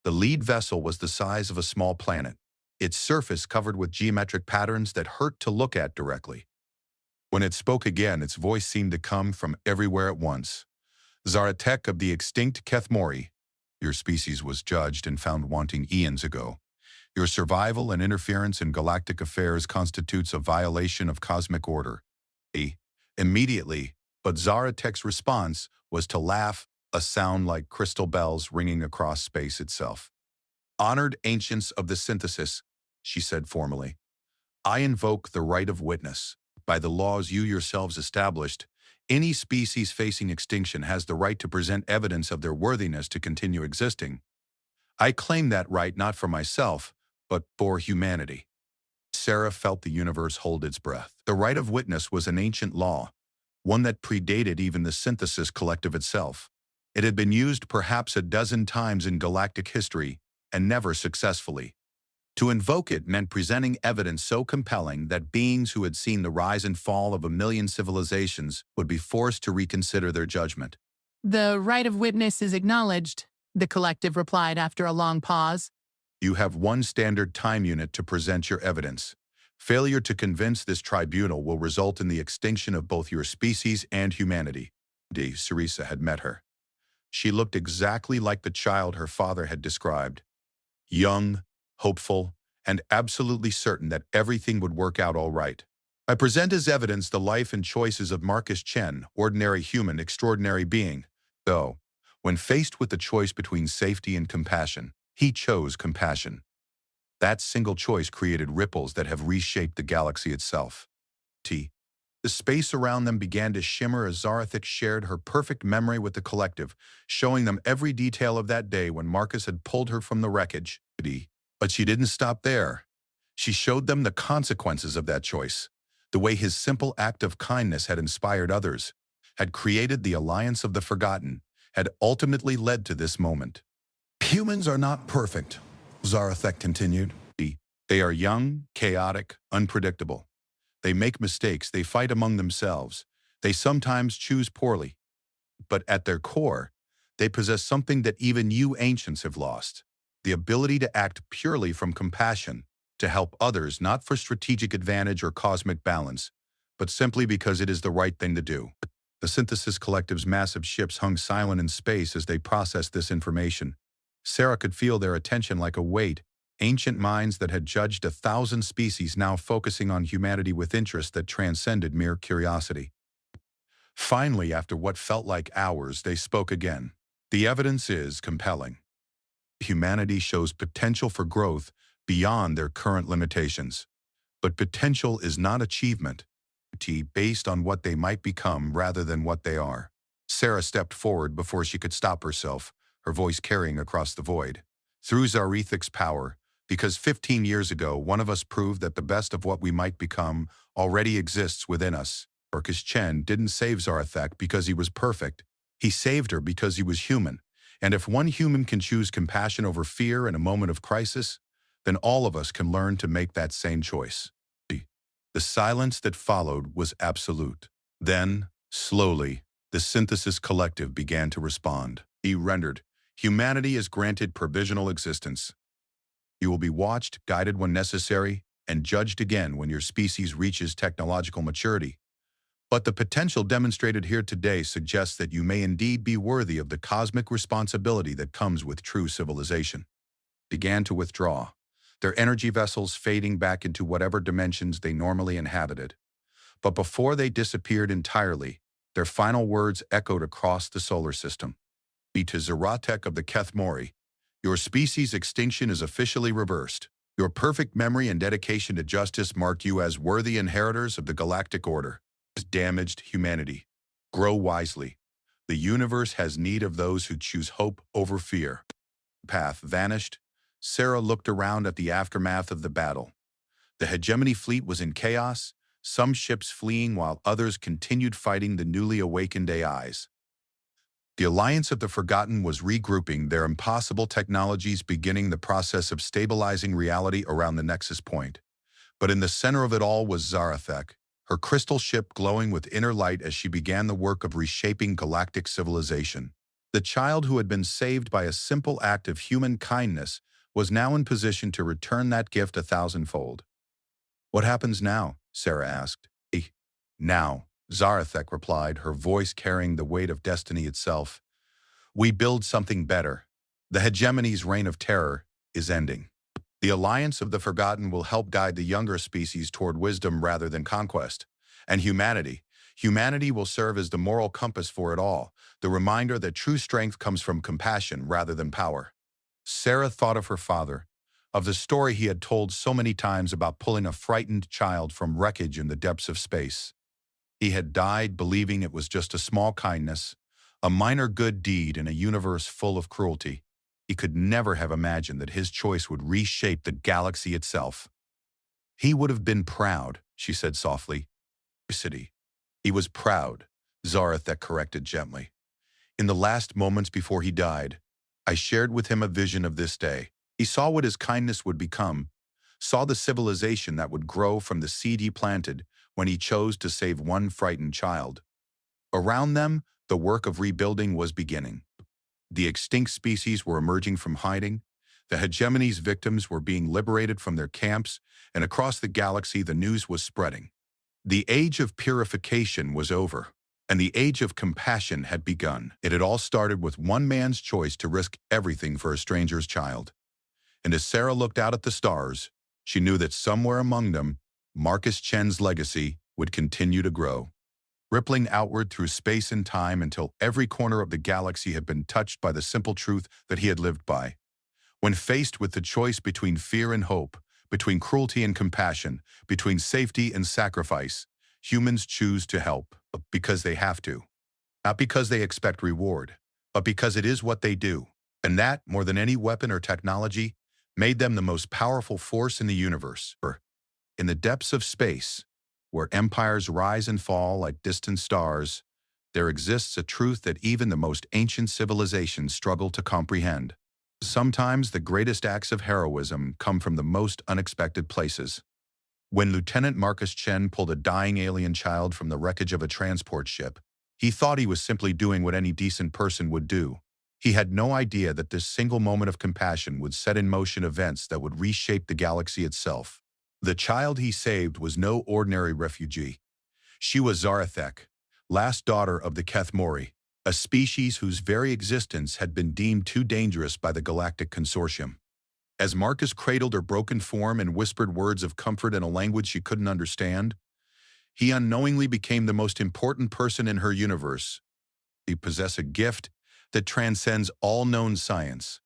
The lead vessel was the size of a small planet, its surface covered with geometric patterns that hurt to look at directly. When it spoke again, its voice seemed to come from everywhere at once. Zaratek of the extinct Kethmori, your species was judged and found wanting eons ago. Your survival and interference in galactic affairs constitutes a violation of cosmic order. Immediately, but Zaratek's response was to laugh, a sound like crystal bells ringing across space itself. Honored ancients of the synthesis, she said formally, I invoke the right of witness. By the laws you yourselves established, any species facing extinction has the right to present evidence of their worthiness to continue existing. I claim that right not for myself, but for humanity. Sarah felt the universe hold its breath. The right of witness was an ancient law, one that predated even the Synthesis Collective itself. It had been used perhaps a dozen times in galactic history, and never successfully. To invoke it meant presenting evidence so compelling that beings who had seen the rise and fall of a million civilizations would be forced to reconsider their judgment. The right of witness is acknowledged, the collective replied after a long pause. You have one standard time unit to present your evidence. Failure to convince this tribunal will result in the extinction of both your species and humanity. Cerisa had met her. She looked exactly like the child her father had described. Young, hopeful, and absolutely certain that everything would work out all right. I present as evidence the life and choices of Marcus Chen, ordinary human, extraordinary being. Though, when faced with the choice between safety and compassion, he chose compassion. That single choice created ripples that have reshaped the galaxy itself. The space around them began to shimmer as Zarathik shared her perfect memory with the collective, showing them every detail of that day when Marcus had pulled her from the wreckage. But she didn't stop there. She showed them the consequences of that choice, the way his simple act of kindness had inspired others, had created the alliance of the forgotten, had ultimately led to this moment. Humans are not perfect, Zarathek continued. They are young, chaotic, unpredictable. They make mistakes, they fight among themselves, they sometimes choose poorly. But at their core, they possess something that even you ancients have lost, the ability to act purely from compassion, to help others not for strategic advantage or cosmic balance, but simply because it is the right thing to do. The Synthesis Collective's massive ships hung silent in space as they processed this information. Sarah could feel their attention like a weight, ancient minds that had judged 1,000 species now focusing on humanity with interest that transcended mere curiosity. Finally, after what felt like hours, they spoke again. The evidence is compelling. Humanity shows potential for growth beyond their current limitations. But potential is not achievement, based on what they might become rather than what they are. Sarah stepped forward before she could stop herself, her voice carrying across the void. Through Zarethic's power, because 15 years ago, one of us proved that the best of what we might become already exists within us. Marcus Chen didn't save Zarathek because he was perfect. He saved her because he was human. And if one human can choose compassion over fear in a moment of crisis, then all of us can learn to make that same choice. The silence that followed was absolute. Then, slowly, the Synthesis Collective began to respond. He rendered, humanity is granted provisional existence. You will be watched, guided when necessary, and judged again when your species reaches technological maturity. But the potential demonstrated here today suggests that you may indeed be worthy of the cosmic responsibility that comes with true civilization. Began to withdraw, their energy vessels fading back into whatever dimensions they normally inhabited. But before they disappeared entirely, their final words echoed across the solar system. Be to Zaratek of the Kethmori, your species' extinction is officially reversed. Your perfect memory and dedication to justice mark you as worthy inheritors of the galactic order. Damaged humanity. Grow wisely. The universe has need of those who choose hope over fear. Path vanished. Sarah looked around at the aftermath of the battle. The hegemony fleet was in chaos, some ships fleeing while others continued fighting the newly awakened AIs. The Alliance of the Forgotten was regrouping, their impossible technologies beginning the process of stabilizing reality around the nexus point. But in the center of it all was Zarathek, her crystal ship glowing with inner light as she began the work of reshaping galactic civilization. The child who had been saved by a simple act of human kindness was now in position to return that gift 1,000-fold. What happens now? Sarah asked. Now, Zarathek replied, her voice carrying the weight of destiny itself. We build something better. The hegemony's reign of terror is ending. The Alliance of the Forgotten will help guide the younger species toward wisdom rather than conquest. And humanity will serve as the moral compass for it all, the reminder that true strength comes from compassion rather than power. Sarah thought of her father, of the story he had told so many times about pulling a frightened child from wreckage in the depths of space. He had died believing it was just a small kindness, a minor good deed in a universe full of cruelty. He could never have imagined that his choice would reshape the galaxy itself. He would have been proud, she said softly. He was proud, Zarathek corrected gently. In the last moments before he died, I shared with him a vision of this day. He saw what his kindness would become, saw the civilization that would grow from the seed he planted when he chose to save one frightened child. Around them, the work of rebuilding was beginning. The extinct species were emerging from hiding, the hegemony's victims were being liberated from their camps, and across the galaxy the news was spreading. The age of purification was over, and the age of compassion had begun. It had all started with one man's choice to risk everything for a stranger's child. And as Sarah looked out at the stars, she knew that somewhere among them, Marcus Chen's legacy would continue to grow, rippling outward through space and time until every corner of the galaxy had been touched by the simple truth that he had lived by. When faced with the choice between fear and hope, between cruelty and compassion, between safety and sacrifice, humans choose to help because they have to. Not because they expect reward, but because it is what they do. And that, more than any weapon or technology, made them the most powerful force in the universe. In the depths of space, where empires rise and fall like distant stars, there exists a truth that even the most ancient civilizations struggle to comprehend. Sometimes the greatest acts of heroism come from the most unexpected places. When Lieutenant Marcus Chen pulled a dying alien child from the wreckage of a transport ship, he thought he was simply doing what any decent person would do. He had no idea that this single moment of compassion would set in motion events that would reshape the galaxy itself. The child he saved was no ordinary refugee. She was Zarathek, last daughter of the Kethmori, a species whose very existence had been deemed too dangerous by the Galactic Consortium. As Marcus cradled her broken form and whispered words of comfort in a language she couldn't understand, he unknowingly became the most important person in her universe. He possessed a gift that transcends all known science,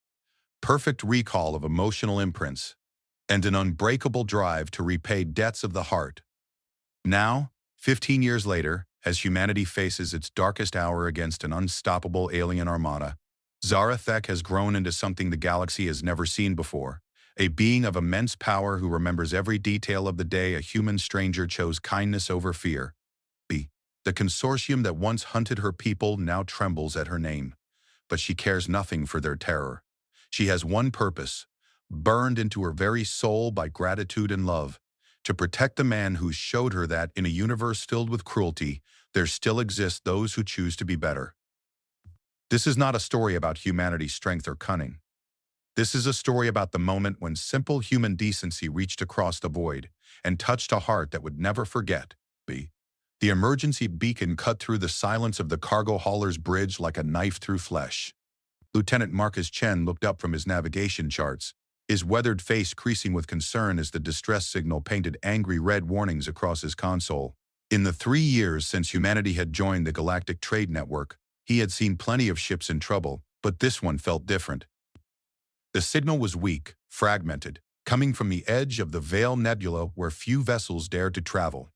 perfect recall of emotional imprints, and an unbreakable drive to repay debts of the heart. Now, 15 years later, as humanity faces its darkest hour against an unstoppable alien armada, Zarathek has grown into something the galaxy has never seen before, a being of immense power who remembers every detail of the day a human stranger chose kindness over fear. The consortium that once hunted her people now trembles at her name, but she cares nothing for their terror. She has one purpose, burned into her very soul by gratitude and love, to protect the man who showed her that in a universe filled with cruelty, there still exist those who choose to be better. This is not a story about humanity's strength or cunning. This is a story about the moment when simple human decency reached across the void and touched a heart that would never forget. The emergency beacon cut through the silence of the cargo hauler's bridge like a knife through flesh. Lieutenant Marcus Chen looked up from his navigation charts, his weathered face creasing with concern as the distress signal painted angry red warnings across his console. In the 3 years since humanity had joined the Galactic Trade Network, he had seen plenty of ships in trouble, but this one felt different. The signal was weak, fragmented, coming from the edge of the Veil Nebula where few vessels dared to travel.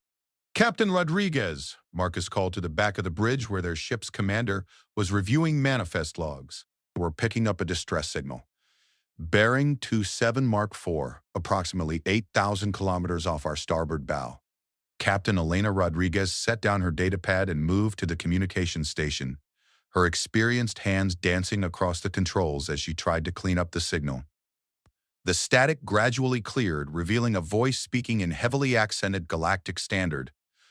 "Captain Rodriguez," Marcus called to the back of the bridge where their ship's commander was reviewing manifest logs. Were picking up a distress signal. "Bearing 27 Mark IV, approximately 8,000 kilometers off our starboard bow." Captain Elena Rodriguez set down her datapad and moved to the communications station, her experienced hands dancing across the controls as she tried to clean up the signal. The static gradually cleared, revealing a voice speaking in heavily accented galactic standard,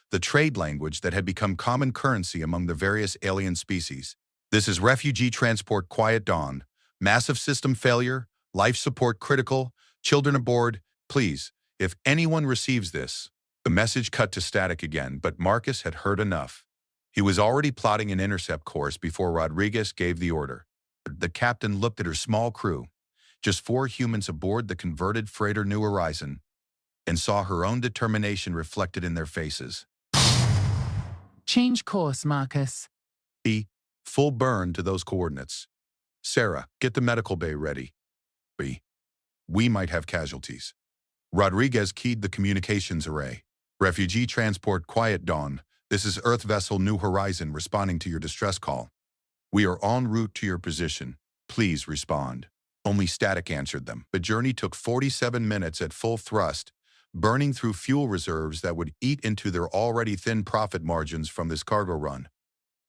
the trade language that had become common currency among the various alien species. "This is Refugee Transport Quiet Dawn. Massive system failure, life support critical, children aboard. Please, if anyone receives this." The message cut to static again, but Marcus had heard enough. He was already plotting an intercept course before Rodriguez gave the order. The captain looked at her small crew, just 4 humans aboard the converted freighter New Horizon, and saw her own determination reflected in their faces. Change course, Marcus. Full burn to those coordinates. "Sarah, get the medical bay ready." "We might have casualties." Rodriguez keyed the communications array. "Refugee Transport Quiet Dawn. This is Earth Vessel New Horizon responding to your distress call. We are en route to your position. Please respond." Only static answered them. The journey took 47 minutes at full thrust, burning through fuel reserves that would eat into their already thin profit margins from this cargo run.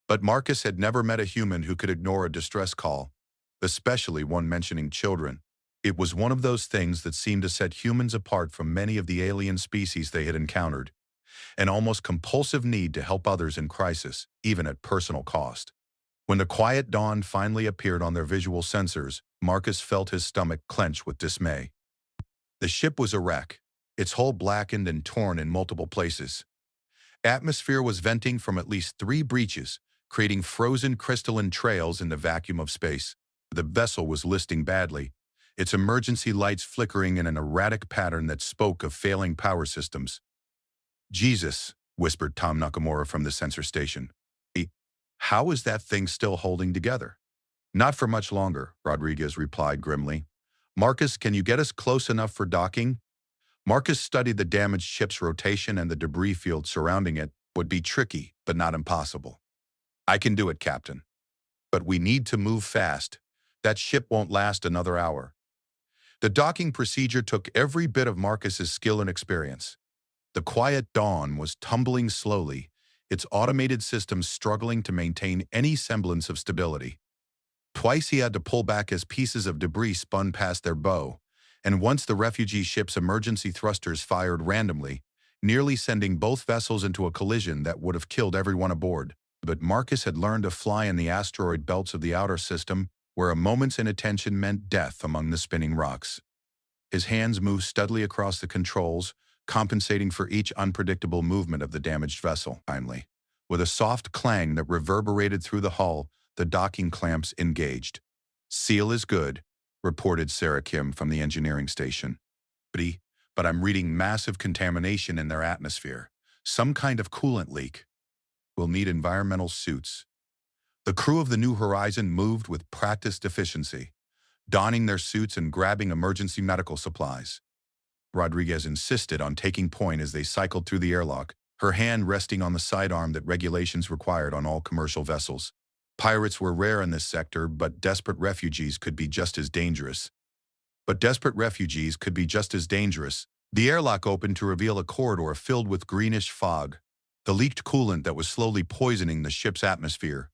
But Marcus had never met a human who could ignore a distress call, especially one mentioning children. It was one of those things that seemed to set humans apart from many of the alien species they had encountered, an almost compulsive need to help others in crisis, even at personal cost. When the Quiet Dawn finally appeared on their visual sensors, Marcus felt his stomach clench with dismay. The ship was a wreck, its hull blackened and torn in multiple places. Atmosphere was venting from at least 3 breaches, creating frozen crystalline trails in the vacuum of space. The vessel was listing badly, its emergency lights flickering in an erratic pattern that spoke of failing power systems. "Jesus," whispered Tom Nakamura from the sensor station. "How is that thing still holding together?" "Not for much longer," Rodriguez replied grimly. "Marcus, can you get us close enough for docking?" Marcus studied the damaged ship's rotation and the debris field surrounding it. Would be tricky, but not impossible. "I can do it, Captain. But we need to move fast. That ship won't last another hour." The docking procedure took every bit of Marcus's skill and experience. The Quiet Dawn was tumbling slowly, its automated systems struggling to maintain any semblance of stability. Twice he had to pull back as pieces of debris spun past their bow, and once the refugee ship's emergency thrusters fired randomly, nearly sending both vessels into a collision that would have killed everyone aboard. But Marcus had learned to fly in the asteroid belts of the outer system, where a moment's inattention meant death among the spinning rocks. His hands moved steadily across the controls, compensating for each unpredictable movement of the damaged vessel. Finally, with a soft clang that reverberated through the hull, the docking clamps engaged. "Seal is good," reported Sarah Kim from the engineering station. But I'm reading massive contamination in their atmosphere. Some kind of coolant leak. We'll need environmental suits." The crew of the New Horizon moved with practiced efficiency, donning their suits and grabbing emergency medical supplies. Rodriguez insisted on taking point as they cycled through the airlock, her hand resting on the sidearm that regulations required on all commercial vessels. Pirates were rare in this sector, but desperate refugees could be just as dangerous. The airlock opened to reveal a corridor filled with greenish fog, the leaked coolant that was slowly poisoning the ship's atmosphere.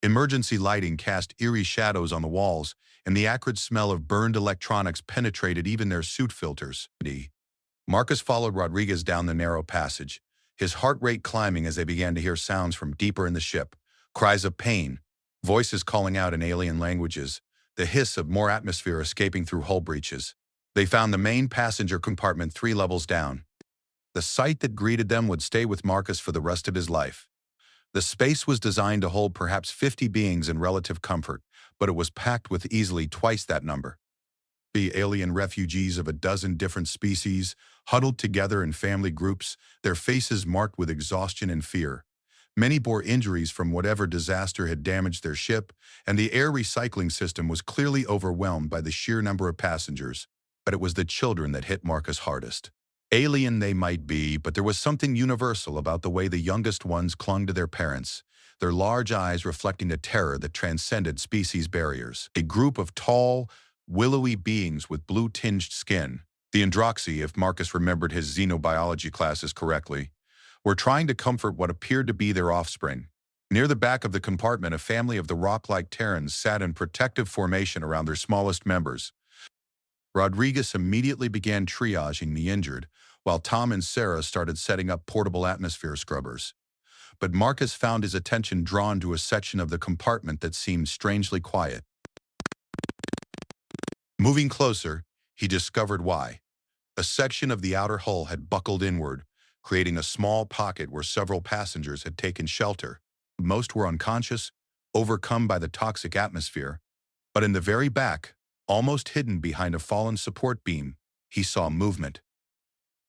Emergency lighting cast eerie shadows on the walls, and the acrid smell of burned electronics penetrated even their suit filters. Marcus followed Rodriguez down the narrow passage, his heart rate climbing as they began to hear sounds from deeper in the ship, cries of pain, voices calling out in alien languages. the hiss of more atmosphere escaping through hull breaches. They found the main passenger compartment 3 levels down. The sight that greeted them would stay with Marcus for the rest of his life. The space was designed to hold perhaps 50 beings in relative comfort, but it was packed with easily twice that number. The alien refugees of a dozen different species, huddled together in family groups, their faces marked with exhaustion and fear. Many bore injuries from whatever disaster had damaged their ship, and the air recycling system was clearly overwhelmed by the sheer number of passengers. But it was the children that hit Marcus hardest. Alien they might be, but there was something universal about the way the youngest ones clung to their parents, their large eyes reflecting a terror that transcended species barriers. A group of tall, willowy beings with blue-tinged skin, the Androxy, if Marcus remembered his xenobiology classes correctly, were trying to comfort what appeared to be their offspring. Near the back of the compartment, a family of the rock-like Terrans sat in protective formation around their smallest members. Rodriguez immediately began triaging the injured, while Tom and Sarah started setting up portable atmosphere scrubbers. But Marcus found his attention drawn to a section of the compartment that seemed strangely quiet. Moving closer, he discovered why. A section of the outer hull had buckled inward, creating a small pocket where several passengers had taken shelter. Most were unconscious, overcome by the toxic atmosphere. But in the very back, almost hidden behind a fallen support beam, he saw movement.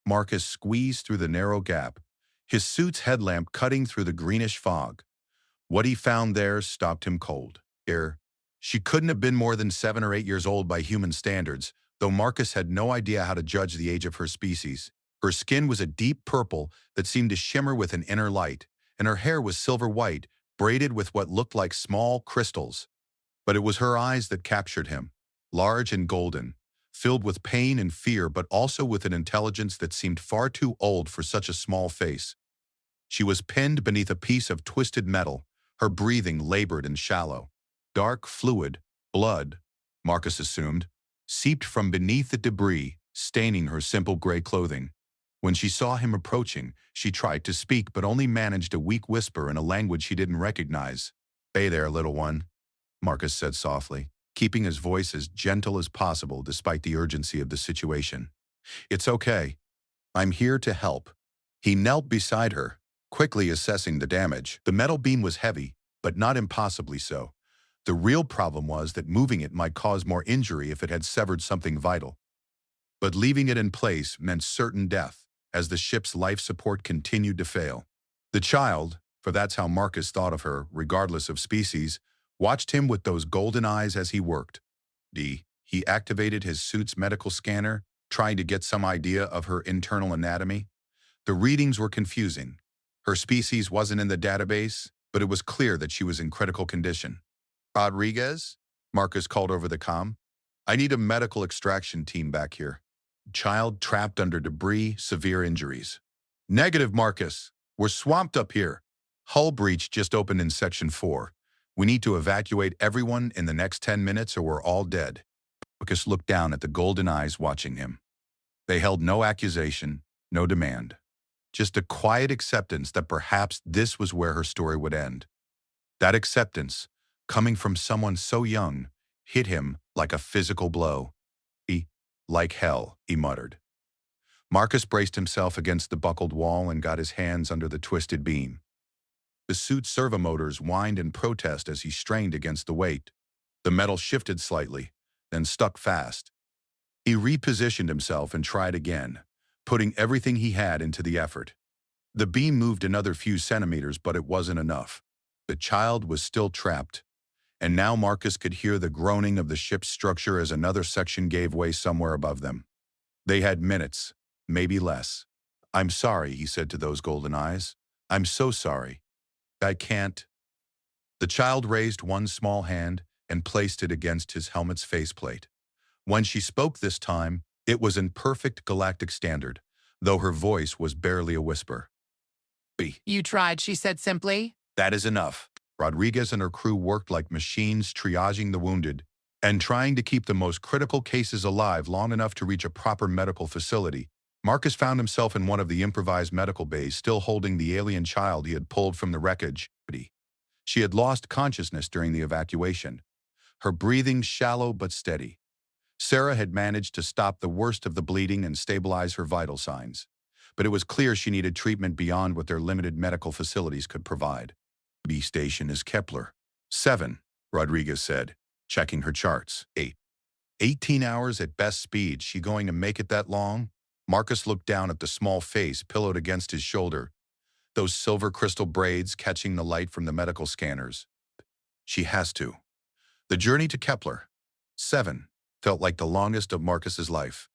Marcus squeezed through the narrow gap, his suit's headlamp cutting through the greenish fog. What he found there stopped him cold. She couldn't have been more than 7 or 8 years old by human standards, though Marcus had no idea how to judge the age of her species. Her skin was a deep purple that seemed to shimmer with an inner light, and her hair was silver white, braided with what looked like small crystals. But it was her eyes that captured him, large and golden, filled with pain and fear, but also with an intelligence that seemed far too old for such a small face. She was pinned beneath a piece of twisted metal, her breathing labored and shallow. Dark fluid, blood, Marcus assumed, seeped from beneath the debris, staining her simple gray clothing. When she saw him approaching, she tried to speak but only managed a weak whisper in a language she didn't recognize. "Hey there, little one," Marcus said softly, keeping his voice as gentle as possible despite the urgency of the situation. "It's okay. I'm here to help." He knelt beside her, quickly assessing the damage. The metal beam was heavy, but not impossibly so. The real problem was that moving it might cause more injury if it had severed something vital. But leaving it in place meant certain death, as the ship's life support continued to fail. The child, for that's how Marcus thought of her, regardless of species, watched him with those golden eyes as he worked. He activated his suit's medical scanner, trying to get some idea of her internal anatomy. The readings were confusing. Her species wasn't in the database, but it was clear that she was in critical condition. "Rodriguez?" Marcus called over the comm. "I need a medical extraction team back here. Child trapped under debris, severe injuries." "Negative, Marcus. We're swamped up here. Hull breach just opened in Section 4. We need to evacuate everyone in the next 10 minutes or we're all dead." Marcus looked down at the golden eyes watching him. They held no accusation, no demand. Just a quiet acceptance that perhaps this was where her story would end. That acceptance, coming from someone so young, hit him like a physical blow. "Like hell," he muttered. Marcus braced himself against the buckled wall and got his hands under the twisted beam. The suit's servomotors whined in protest as he strained against the weight. The metal shifted slightly, then stuck fast. He repositioned himself and tried again, putting everything he had into the effort. The beam moved another few centimeters, but it wasn't enough. The child was still trapped, and now Marcus could hear the groaning of the ship's structure as another section gave way somewhere above them. They had minutes, maybe less. "I'm sorry," he said to those golden eyes. "I'm so sorry. I can't." The child raised one small hand and placed it against his helmet's faceplate. When she spoke this time, it was in perfect galactic standard, though her voice was barely a whisper. "You tried," she said simply. "That is enough." Rodriguez and her crew worked like machines, triaging the wounded and trying to keep the most critical cases alive long enough to reach a proper medical facility. Marcus found himself in one of the improvised medical bays, still holding the alien child he had pulled from the wreckage. She had lost consciousness during the evacuation, her breathing shallow but steady. Sarah had managed to stop the worst of the bleeding and stabilize her vital signs, but it was clear she needed treatment beyond what their limited medical facilities could provide. B station is Kepler. 7, Rodriguez said, checking her charts. 8. 18 hours at best speed. She going to make it that long? Marcus looked down at the small face pillowed against his shoulder, those silver crystal braids catching the light from the medical scanners. She has to. The journey to Kepler, 7, felt like the longest of Marcus's life.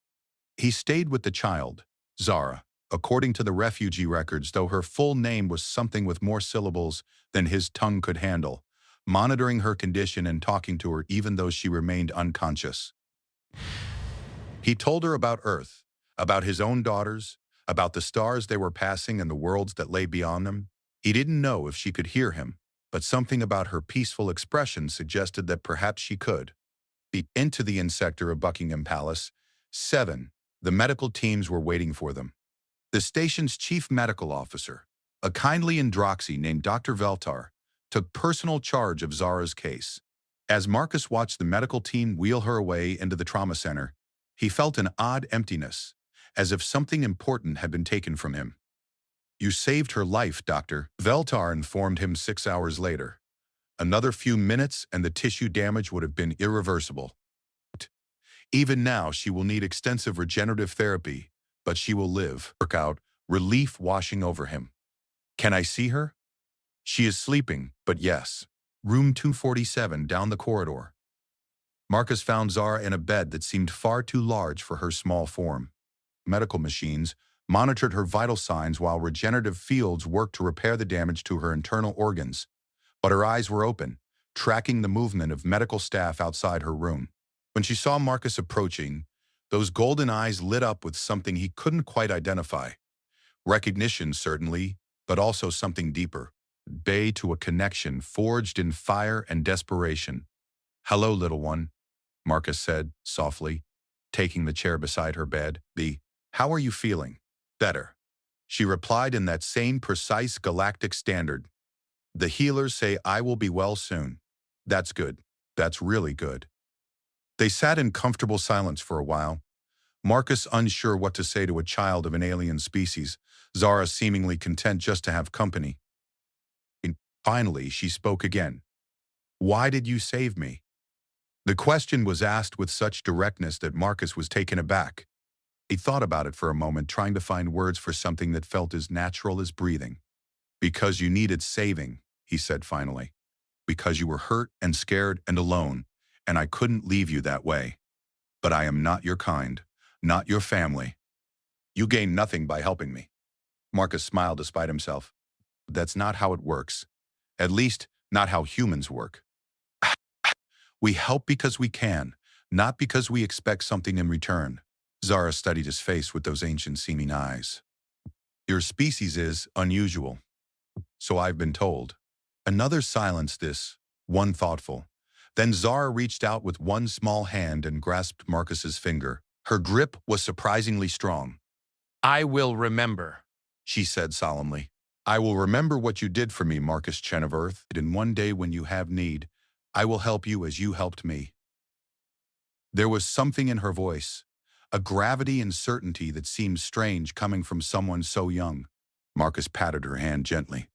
He stayed with the child, Zara, according to the refugee records, though her full name was something with more syllables than his tongue could handle, monitoring her condition and talking to her even though she remained unconscious. He told her about Earth, about his own daughters, about the stars they were passing and the worlds that lay beyond them. He didn't know if she could hear him, but something about her peaceful expression suggested that perhaps she could. Into the insector of Buckingham Palace, 7, the medical teams were waiting for them. The station's chief medical officer, a kindly Androxy named Dr. Veltar, took personal charge of Zara's case. As Marcus watched the medical team wheel her away into the trauma center, he felt an odd emptiness, as if something important had been taken from him. "You saved her life, Doctor," Veltar informed him 6 hours later. "Another few minutes and the tissue damage would have been irreversible. Even now, she will need extensive regenerative therapy, but she will live." Out, relief washing over him. "Can I see her?" "She is sleeping, but yes. Room 247 down the corridor." Marcus found Zara in a bed that seemed far too large for her small form. Medical machines monitored her vital signs while regenerative fields worked to repair the damage to her internal organs. But her eyes were open, tracking the movement of medical staff outside her room. When she saw Marcus approaching, those golden eyes lit up with something he couldn't quite identify. Recognition, certainly, but also something deeper. Bay to a connection forged in fire and desperation. "Hello, little one," Marcus said, softly, taking the chair beside her bed. "B, how are you feeling?" "Better," she replied in that same precise galactic standard. "The healers say I will be well soon." "That's good. That's really good." They sat in comfortable silence for a while, Marcus unsure what to say to a child of an alien species, Zara seemingly content just to have company. And finally, she spoke again. "Why did you save me?" The question was asked with such directness that Marcus was taken aback. He thought about it for a moment, trying to find words for something that felt as natural as breathing. "Because you needed saving," he said finally. "Because you were hurt and scared and alone, and I couldn't leave you that way. But I am not your kind, not your family. You gain nothing by helping me." Marcus smiled despite himself. "That's not how it works. At least, not how humans work. We help because we can, not because we expect something in return." Zara studied his face with those ancient seeming eyes. "Your species is unusual. So I've been told." Another silence, this one thoughtful. Then Zara reached out with one small hand and grasped Marcus's finger. Her grip was surprisingly strong. "I will remember," she said solemnly. "I will remember what you did for me, Marcus Chen of Earth, and one day when you have need, I will help you as you helped me." There was something in her voice, a gravity and certainty that seemed strange coming from someone so young. Marcus patted her hand gently.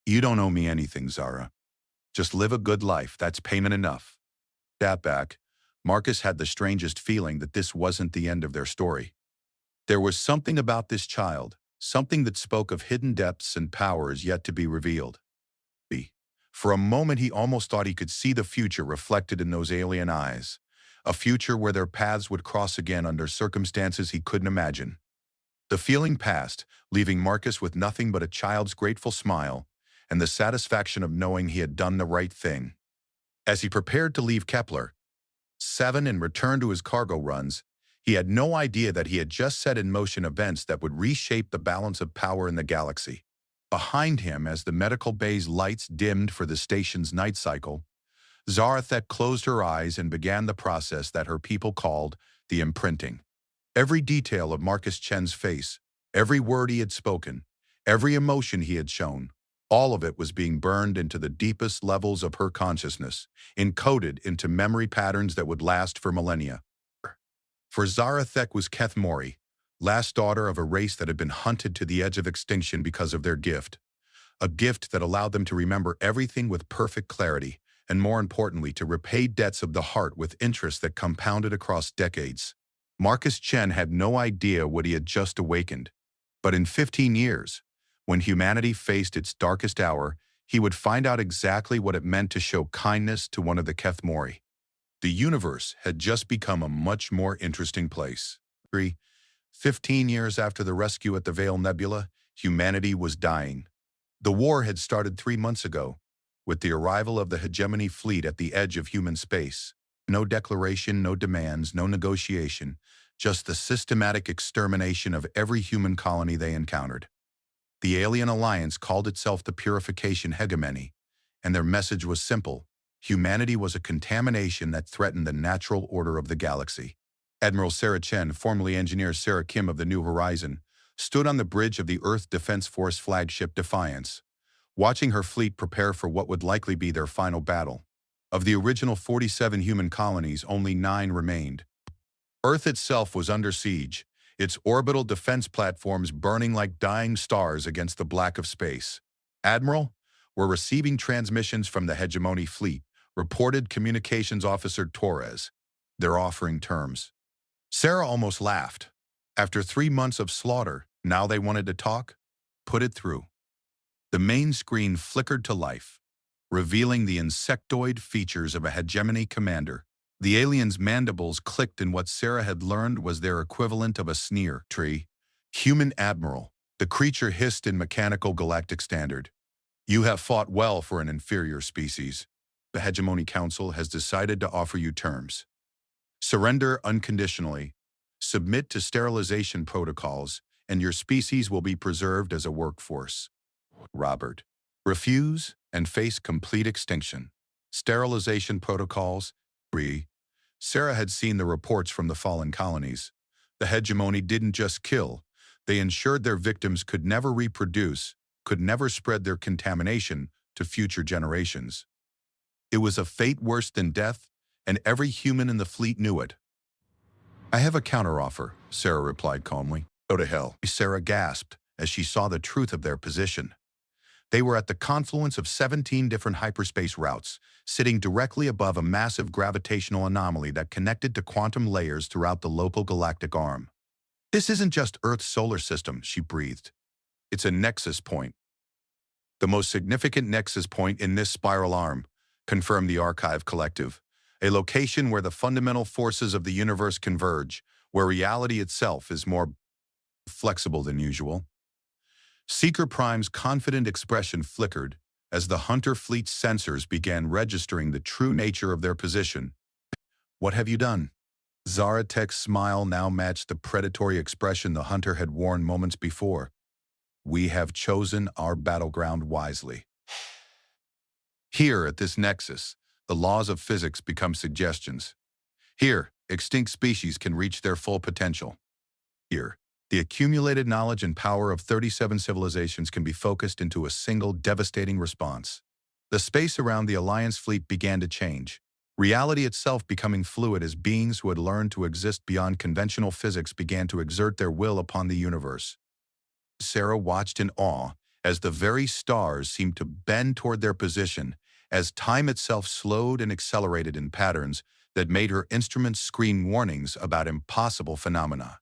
"You don't owe me anything, Zara. Just live a good life, that's payment enough." That back, Marcus had the strangest feeling that this wasn't the end of their story. There was something about this child, something that spoke of hidden depths and powers yet to be revealed. For a moment he almost thought he could see the future reflected in those alien eyes, a future where their paths would cross again under circumstances he couldn't imagine. The feeling passed, leaving Marcus with nothing but a child's grateful smile and the satisfaction of knowing he had done the right thing. As he prepared to leave Kepler, 7 and return to his cargo runs, he had no idea that he had just set in motion events that would reshape the balance of power in the galaxy. Behind him, as the medical bay's lights dimmed for the station's night cycle, Zarathet closed her eyes and began the process that her people called the imprinting. Every detail of Marcus Chen's face, every word he had spoken, every emotion he had shown, All of it was being burned into the deepest levels of her consciousness, encoded into memory patterns that would last for millennia. For Zarathek was Keth Mori, last daughter of a race that had been hunted to the edge of extinction because of their gift. A gift that allowed them to remember everything with perfect clarity, and more importantly, to repay debts of the heart with interest that compounded across decades. Marcus Chen had no idea what he had just awakened. But in 15 years, when humanity faced its darkest hour, he would find out exactly what it meant to show kindness to one of the Keth Mori. The universe had just become a much more interesting place. 15 years after the rescue at the Vale Nebula, humanity was dying. The war had started 3 months ago, with the arrival of the hegemony fleet at the edge of human space. No declaration, no demands, no negotiation, just the systematic extermination of every human colony they encountered. The alien alliance called itself the Purification Hegemony, and their message was simple. Humanity was a contamination that threatened the natural order of the galaxy. Admiral Sarah Chen, formerly Engineer Sarah Kim of the New Horizon, stood on the bridge of the Earth Defense Force flagship Defiance, watching her fleet prepare for what would likely be their final battle. Of the original 47 human colonies, only 9 remained. Earth itself was under siege, its orbital defense platforms burning like dying stars against the black of space. Admiral, we're receiving transmissions from the Hegemony fleet, reported Communications Officer Torres. They're offering terms. Sarah almost laughed. After 3 months of slaughter, now they wanted to talk? Put it through. The main screen flickered to life, revealing the insectoid features of a hegemony commander. The alien's mandibles clicked in what Sarah had learned was their equivalent of a sneer tree. Human Admiral, the creature hissed in mechanical galactic standard. You have fought well for an inferior species. The Hegemony Council has decided to offer you terms. Surrender unconditionally, submit to sterilization protocols, and your species will be preserved as a workforce. Robert. Refuse and face complete extinction. Sterilization protocols. Sarah had seen the reports from the fallen colonies. The hegemony didn't just kill. They ensured their victims could never reproduce, could never spread their contamination to future generations. It was a fate worse than death, and every human in the fleet knew it. I have a counteroffer, Sarah replied calmly. Go to hell. Sarah gasped as she saw the truth of their position. They were at the confluence of 17 different hyperspace routes, sitting directly above a massive gravitational anomaly that connected to quantum layers throughout the local galactic arm. This isn't just Earth's solar system, she breathed. It's a nexus point. The most significant nexus point in this spiral arm, confirmed the Archive Collective, a location where the fundamental forces of the universe converge, where reality itself is more flexible than usual. Seeker Prime's confident expression flickered as the Hunter fleet's sensors began registering the true nature of their position. What have you done? Zaratek's smile now matched the predatory expression the Hunter had worn moments before. We have chosen our battleground wisely. Here, at this nexus, the laws of physics become suggestions. Here, extinct species can reach their full potential. Here, the accumulated knowledge and power of 37 civilizations can be focused into a single devastating response. The space around the Alliance fleet began to change, reality itself becoming fluid as beings who had learned to exist beyond conventional physics began to exert their will upon the universe. Sarah watched in awe as the very stars seemed to bend toward their position, as time itself slowed and accelerated in patterns that made her instruments scream warnings about impossible phenomena.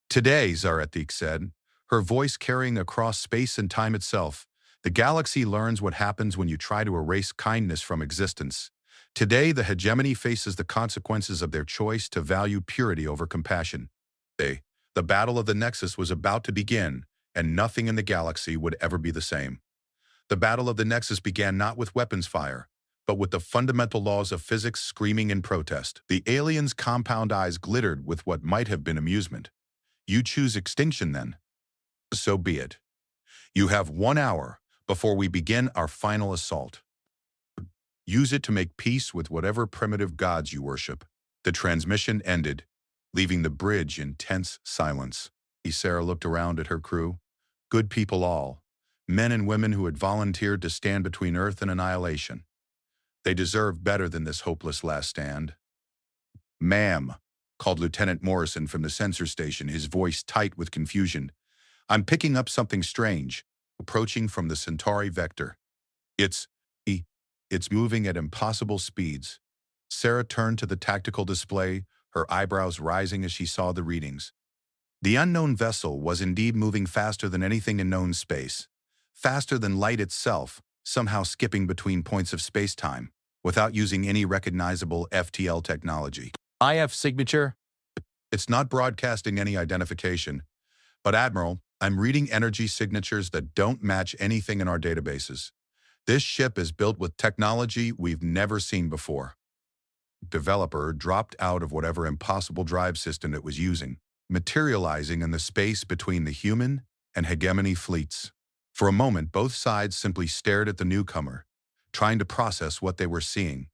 Today, Zarathek said, her voice carrying across space and time itself, the galaxy learns what happens when you try to erase kindness from existence. Today, the hegemony faces the consequences of their choice to value purity over compassion. The battle of the Nexus was about to begin, and nothing in the galaxy would ever be the same. The battle of the Nexus began not with weapons fire, but with the fundamental laws of physics screaming in protest. The aliens' compound eyes glittered with what might have been amusement. You choose extinction then. So be it. You have 1 hour before we begin our final assault. Use it to make peace with whatever primitive gods you worship. The transmission ended, leaving the bridge in tense silence. Sarah looked around at her crew. Good people all, men and women who had volunteered to stand between Earth and annihilation. They deserved better than this hopeless last stand. "Ma'am," called Lieutenant Morrison from the sensor station, his voice tight with confusion. "I'm picking up something strange, approaching from the Centauri vector. It's... it's moving at impossible speeds." Sarah turned to the tactical display, her eyebrows rising as she saw the readings. The unknown vessel was indeed moving faster than anything in known space, faster than light itself, somehow skipping between points of space-time, without using any recognizable FTL technology. IF signature? It's not broadcasting any identification, but Admiral, I'm reading energy signatures that don't match anything in our databases. This ship is built with technology we've never seen before. Developer dropped out of whatever impossible drive system it was using, materializing in the space between the human and hegemony fleets. For a moment, both sides simply stared at the newcomer, trying to process what they were seeing.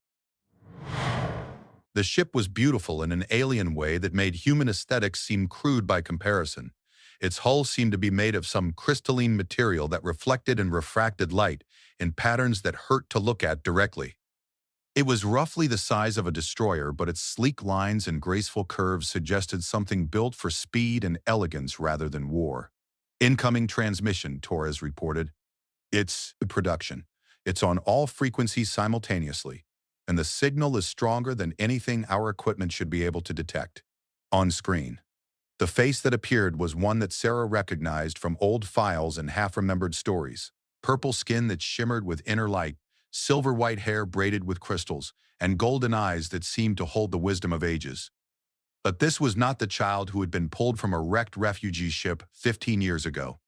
The ship was beautiful in an alien way that made human aesthetics seem crude by comparison. Its hull seemed to be made of some crystalline material that reflected and refracted light in patterns that hurt to look at directly. It was roughly the size of a destroyer, but its sleek lines and graceful curves suggested something built for speed and elegance rather than war. "Incoming transmission," Torres reported. "It's production. It's on all frequencies simultaneously, and the signal is stronger than anything our equipment should be able to detect." On screen, the face that appeared was one that Sarah recognized from old files and half-remembered stories. Purple skin that shimmered with inner light, silver white hair braided with crystals, and golden eyes that seemed to hold the wisdom of ages. But this was not the child who had been pulled from a wrecked refugee ship 15 years ago.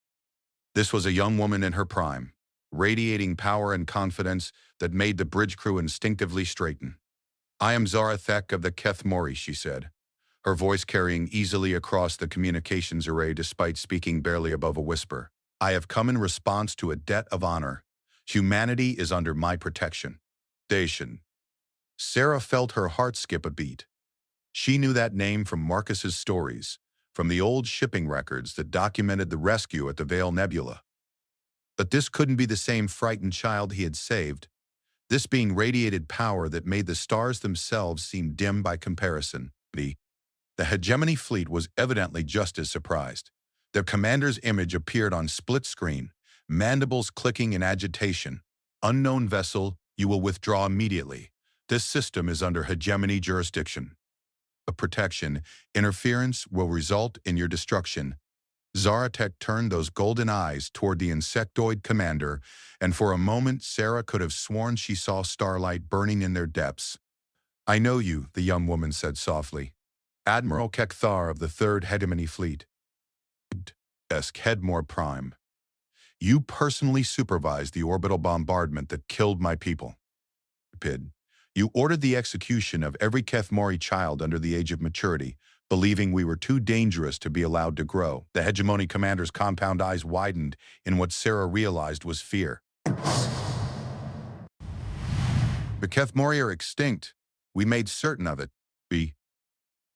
This was a young woman in her prime, radiating power and confidence that made the bridge crew instinctively straighten. "I am Zarathek of the Keth Mori," she said, her voice carrying easily across the communications array despite speaking barely above a whisper. "I have come in response to a debt of honor. Humanity is under my protection." Dacian. Sarah felt her heart skip a beat. She knew that name from Marcus's stories, from the old shipping records that documented the rescue at the Vale Nebula. But this couldn't be the same frightened child he had saved, this being radiated power that made the stars themselves seem dim by comparison. The hegemony fleet was evidently just as surprised. Their commander's image appeared on split screen, mandibles clicking in agitation. "Unknown vessel, you will withdraw immediately. This system is under hegemony jurisdiction. A protection, interference will result in your destruction." Zaratek turned those golden eyes toward the insectoid commander, and for a moment Sarah could have sworn she saw starlight burning in their depths. "I know you," the young woman said softly. "Admiral Kekthar of the 3rd Hegemony Fleet. Headmore Prime. You personally supervised the orbital bombardment that killed my people. Pid. You ordered the execution of every Kethmori child under the age of maturity, believing we were too dangerous to be allowed to grow." The hegemony commander's compound eyes widened in what Sarah realized was fear. "The Kethmori are extinct. We made certain of it.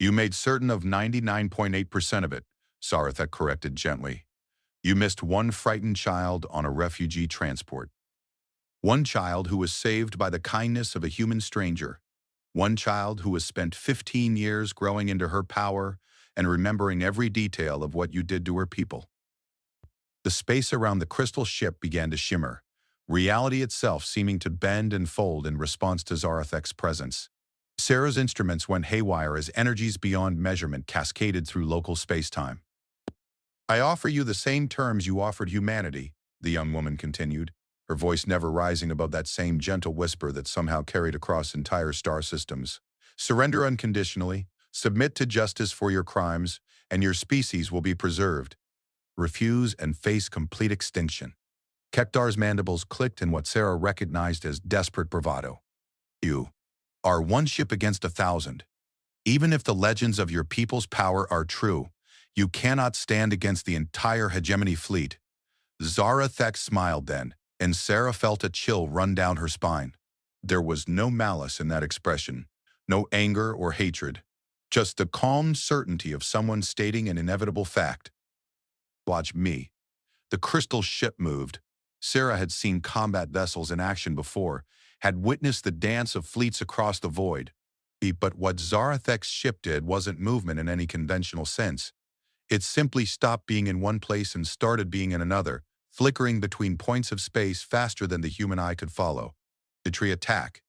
You made certain of 99.8% of it," Zarathek corrected gently. "You missed one frightened child on a refugee transport. One child who was saved by the kindness of a human stranger. One child who has spent 15 years growing into her power and remembering every detail of what you did to her people." The space around the crystal ship began to shimmer, reality itself seeming to bend and fold in response to Zarathek's presence. Sarah's instruments went haywire as energies beyond measurement cascaded through local space-time. "I offer you the same terms you offered humanity," the young woman continued, her voice never rising above that same gentle whisper that somehow carried across entire star systems. "Surrender unconditionally, submit to justice for your crimes, and your species will be preserved. Refuse and face complete extinction." Kekdar's mandibles clicked in what Sarah recognized as desperate bravado. "You are one ship against 1,000. Even if the legends of your people's power are true, you cannot stand against the entire hegemony fleet." Zarathek smiled then, and Sarah felt a chill run down her spine. There was no malice in that expression, no anger or hatred, just the calm certainty of someone stating an inevitable fact. "Watch me." The crystal ship moved, Sarah had seen combat vessels in action before, had witnessed the dance of fleets across the void. But what Zarathek's ship did wasn't movement in any conventional sense. It simply stopped being in one place and started being in another, flickering between points of space faster than the human eye could follow. The attack.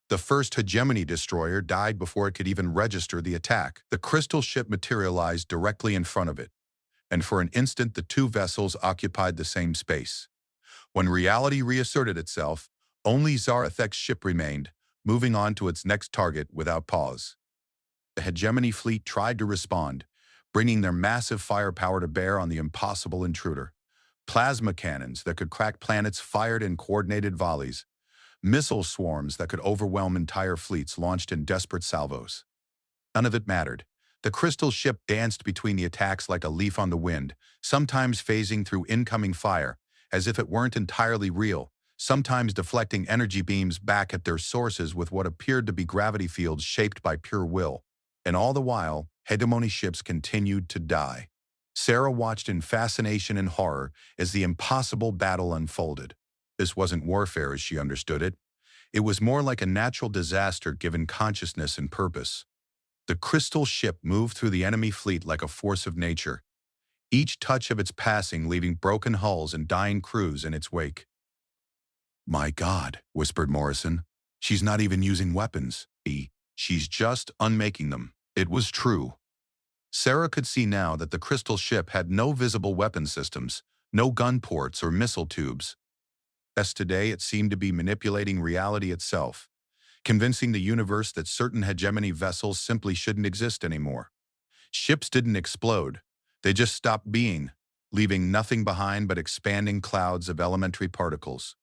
The first hegemony destroyer died before it could even register the attack. The crystal ship materialized directly in front of it, and for an instant the two vessels occupied the same space. When reality reasserted itself, only Zarathek's ship remained, moving on to its next target without pause. The hegemony fleet tried to respond, bringing their massive firepower to bear on the impossible intruder. Plasma cannons that could crack planets fired in coordinated volleys, missile swarms that could overwhelm entire fleets launched in desperate salvos. None of it mattered. The crystal ship danced between the attacks like a leaf on the wind, sometimes phasing through incoming fire, as if it weren't entirely real, sometimes deflecting energy beams back at their sources with what appeared to be gravity fields shaped by pure will. And all the while, hegemony ships continued to die. Sarah watched in fascination and horror as the impossible battle unfolded. This wasn't warfare as she understood it. It was more like a natural disaster given consciousness and purpose. The crystal ship moved through the enemy fleet like a force of nature, each touch of its passing leaving broken hulls and dying crews in its wake. "My God," whispered Morrison. "She's not even using weapons. She's just unmaking them." It was true. Sarah could see now that the crystal ship had no visible weapon systems, no gun ports or missile tubes. As today, it seemed to be manipulating reality itself, convincing the universe that certain hegemony vessels simply shouldn't exist anymore. Ships didn't explode. They just stopped being, leaving nothing behind but expanding clouds of elementary particles.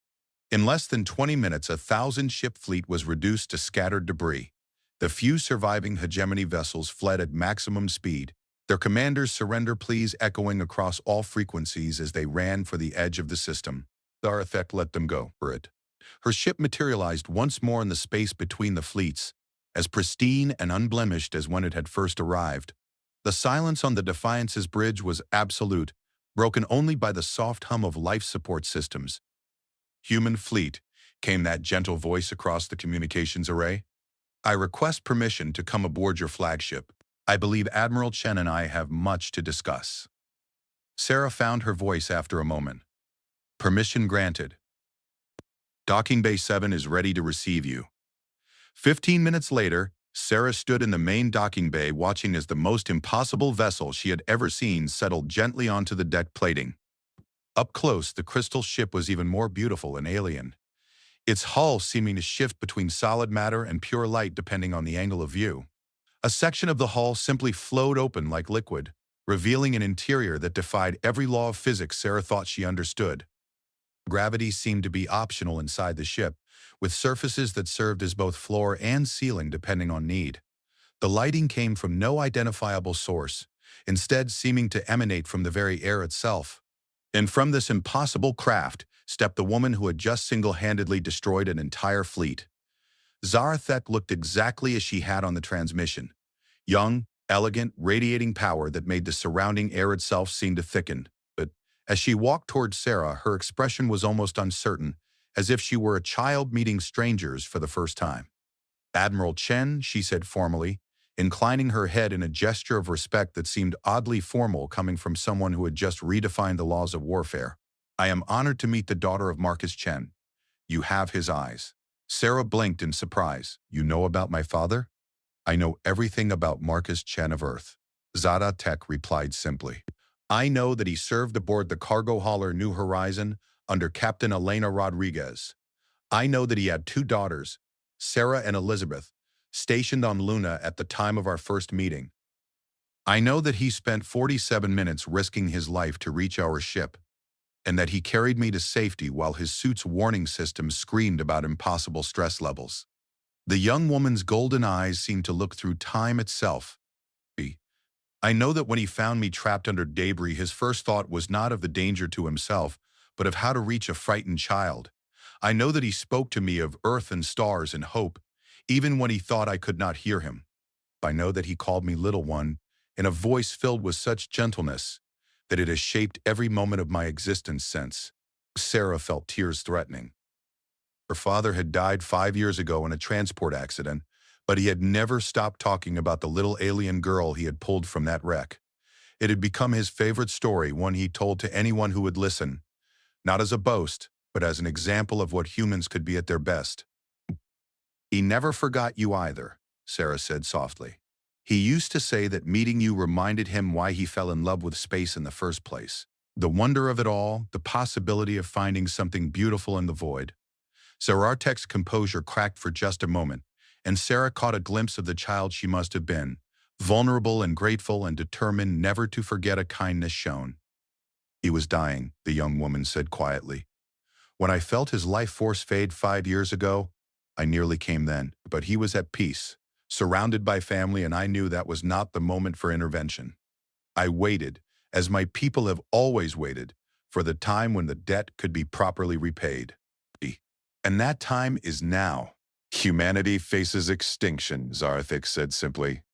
In less than 20 minutes, 1,000-ship fleet was reduced to scattered debris. The few surviving hegemony vessels fled at maximum speed, their commanders' surrender pleas echoing across all frequencies as they ran for the edge of the system. Zarathek let them go for it. Her ship materialized once more in the space between the fleets, as pristine and unblemished as when it had first arrived. The silence on the Defiance's bridge was absolute, broken only by the soft hum of life support systems. "Human fleet," came that gentle voice across the communications array. "I request permission to come aboard your flagship. I believe Admiral Chen and I have much to discuss." Sarah found her voice after a moment. "Permission granted. Docking Bay 7 is ready to receive you." 15 minutes later, Sarah stood in the main docking bay watching as the most impossible vessel she had ever seen settled gently onto the deck plating. Up close, the crystal ship was even more beautiful and alien, its hull seeming to shift between solid matter and pure light depending on the angle of view. A section of the hull simply flowed open like liquid, revealing an interior that defied every law of physics Sarah thought she understood. Gravity seemed to be optional inside the ship, with surfaces that served as both floor and ceiling depending on need. The lighting came from no identifiable source, instead seeming to emanate from the very air itself. And from this impossible craft stepped the woman who had just single-handedly destroyed an entire fleet. Zarathek looked exactly as she had on the transmission. Young, elegant, radiating power that made the surrounding air itself seem to thicken. But as she walked towards Sarah, her expression was almost uncertain, as if she were a child meeting strangers for the first time. "Admiral Chen," she said formally, inclining her head in a gesture of respect that seemed oddly formal coming from someone who had just redefined the laws of warfare. "I am honored to meet the daughter of Marcus Chen. You have his eyes." Sarah blinked in surprise. "You know about my father?" "I know everything about Marcus Chen of Earth," Zarathek replied simply. "I know that he served aboard the cargo hauler New Horizon under Captain Elena Rodriguez. I know that he had 2 daughters, Sarah and Elizabeth, stationed on Luna at the time of our first meeting. I know that he spent 47 minutes risking his life to reach our ship, and that he carried me to safety while his suit's warning system screamed about impossible stress levels." The young woman's golden eyes seemed to look through time itself. "I know that when he found me trapped under debris, his first thought was not of the danger to himself, but of how to reach a frightened child. I know that he spoke to me of earth and stars and hope, even when he thought I could not hear him. I know that he called me little one, in a voice filled with such gentleness that it has shaped every moment of my existence since." Sarah felt tears threatening. Her father had died 5 years ago in a transport accident, but he had never stopped talking about the little alien girl he had pulled from that wreck. It had become his favorite story, one he told to anyone who would listen, not as a boast, but as an example of what humans could be at their best. He never forgot you either, Sarah said softly. He used to say that meeting you reminded him why he fell in love with space in the first place. The wonder of it all, the possibility of finding something beautiful in the void. Sarartek's composure cracked for just a moment, and Sarah caught a glimpse of the child she must have been, vulnerable and grateful and determined never to forget a kindness shown. He was dying, the young woman said quietly. When I felt his life force fade 5 years ago, I nearly came then, but he was at peace, surrounded by family, and I knew that was not the moment for intervention. I waited, as my people have always waited, for the time when the debt could be properly repaid. And that time is now. Humanity faces extinction, Zarthik said simply.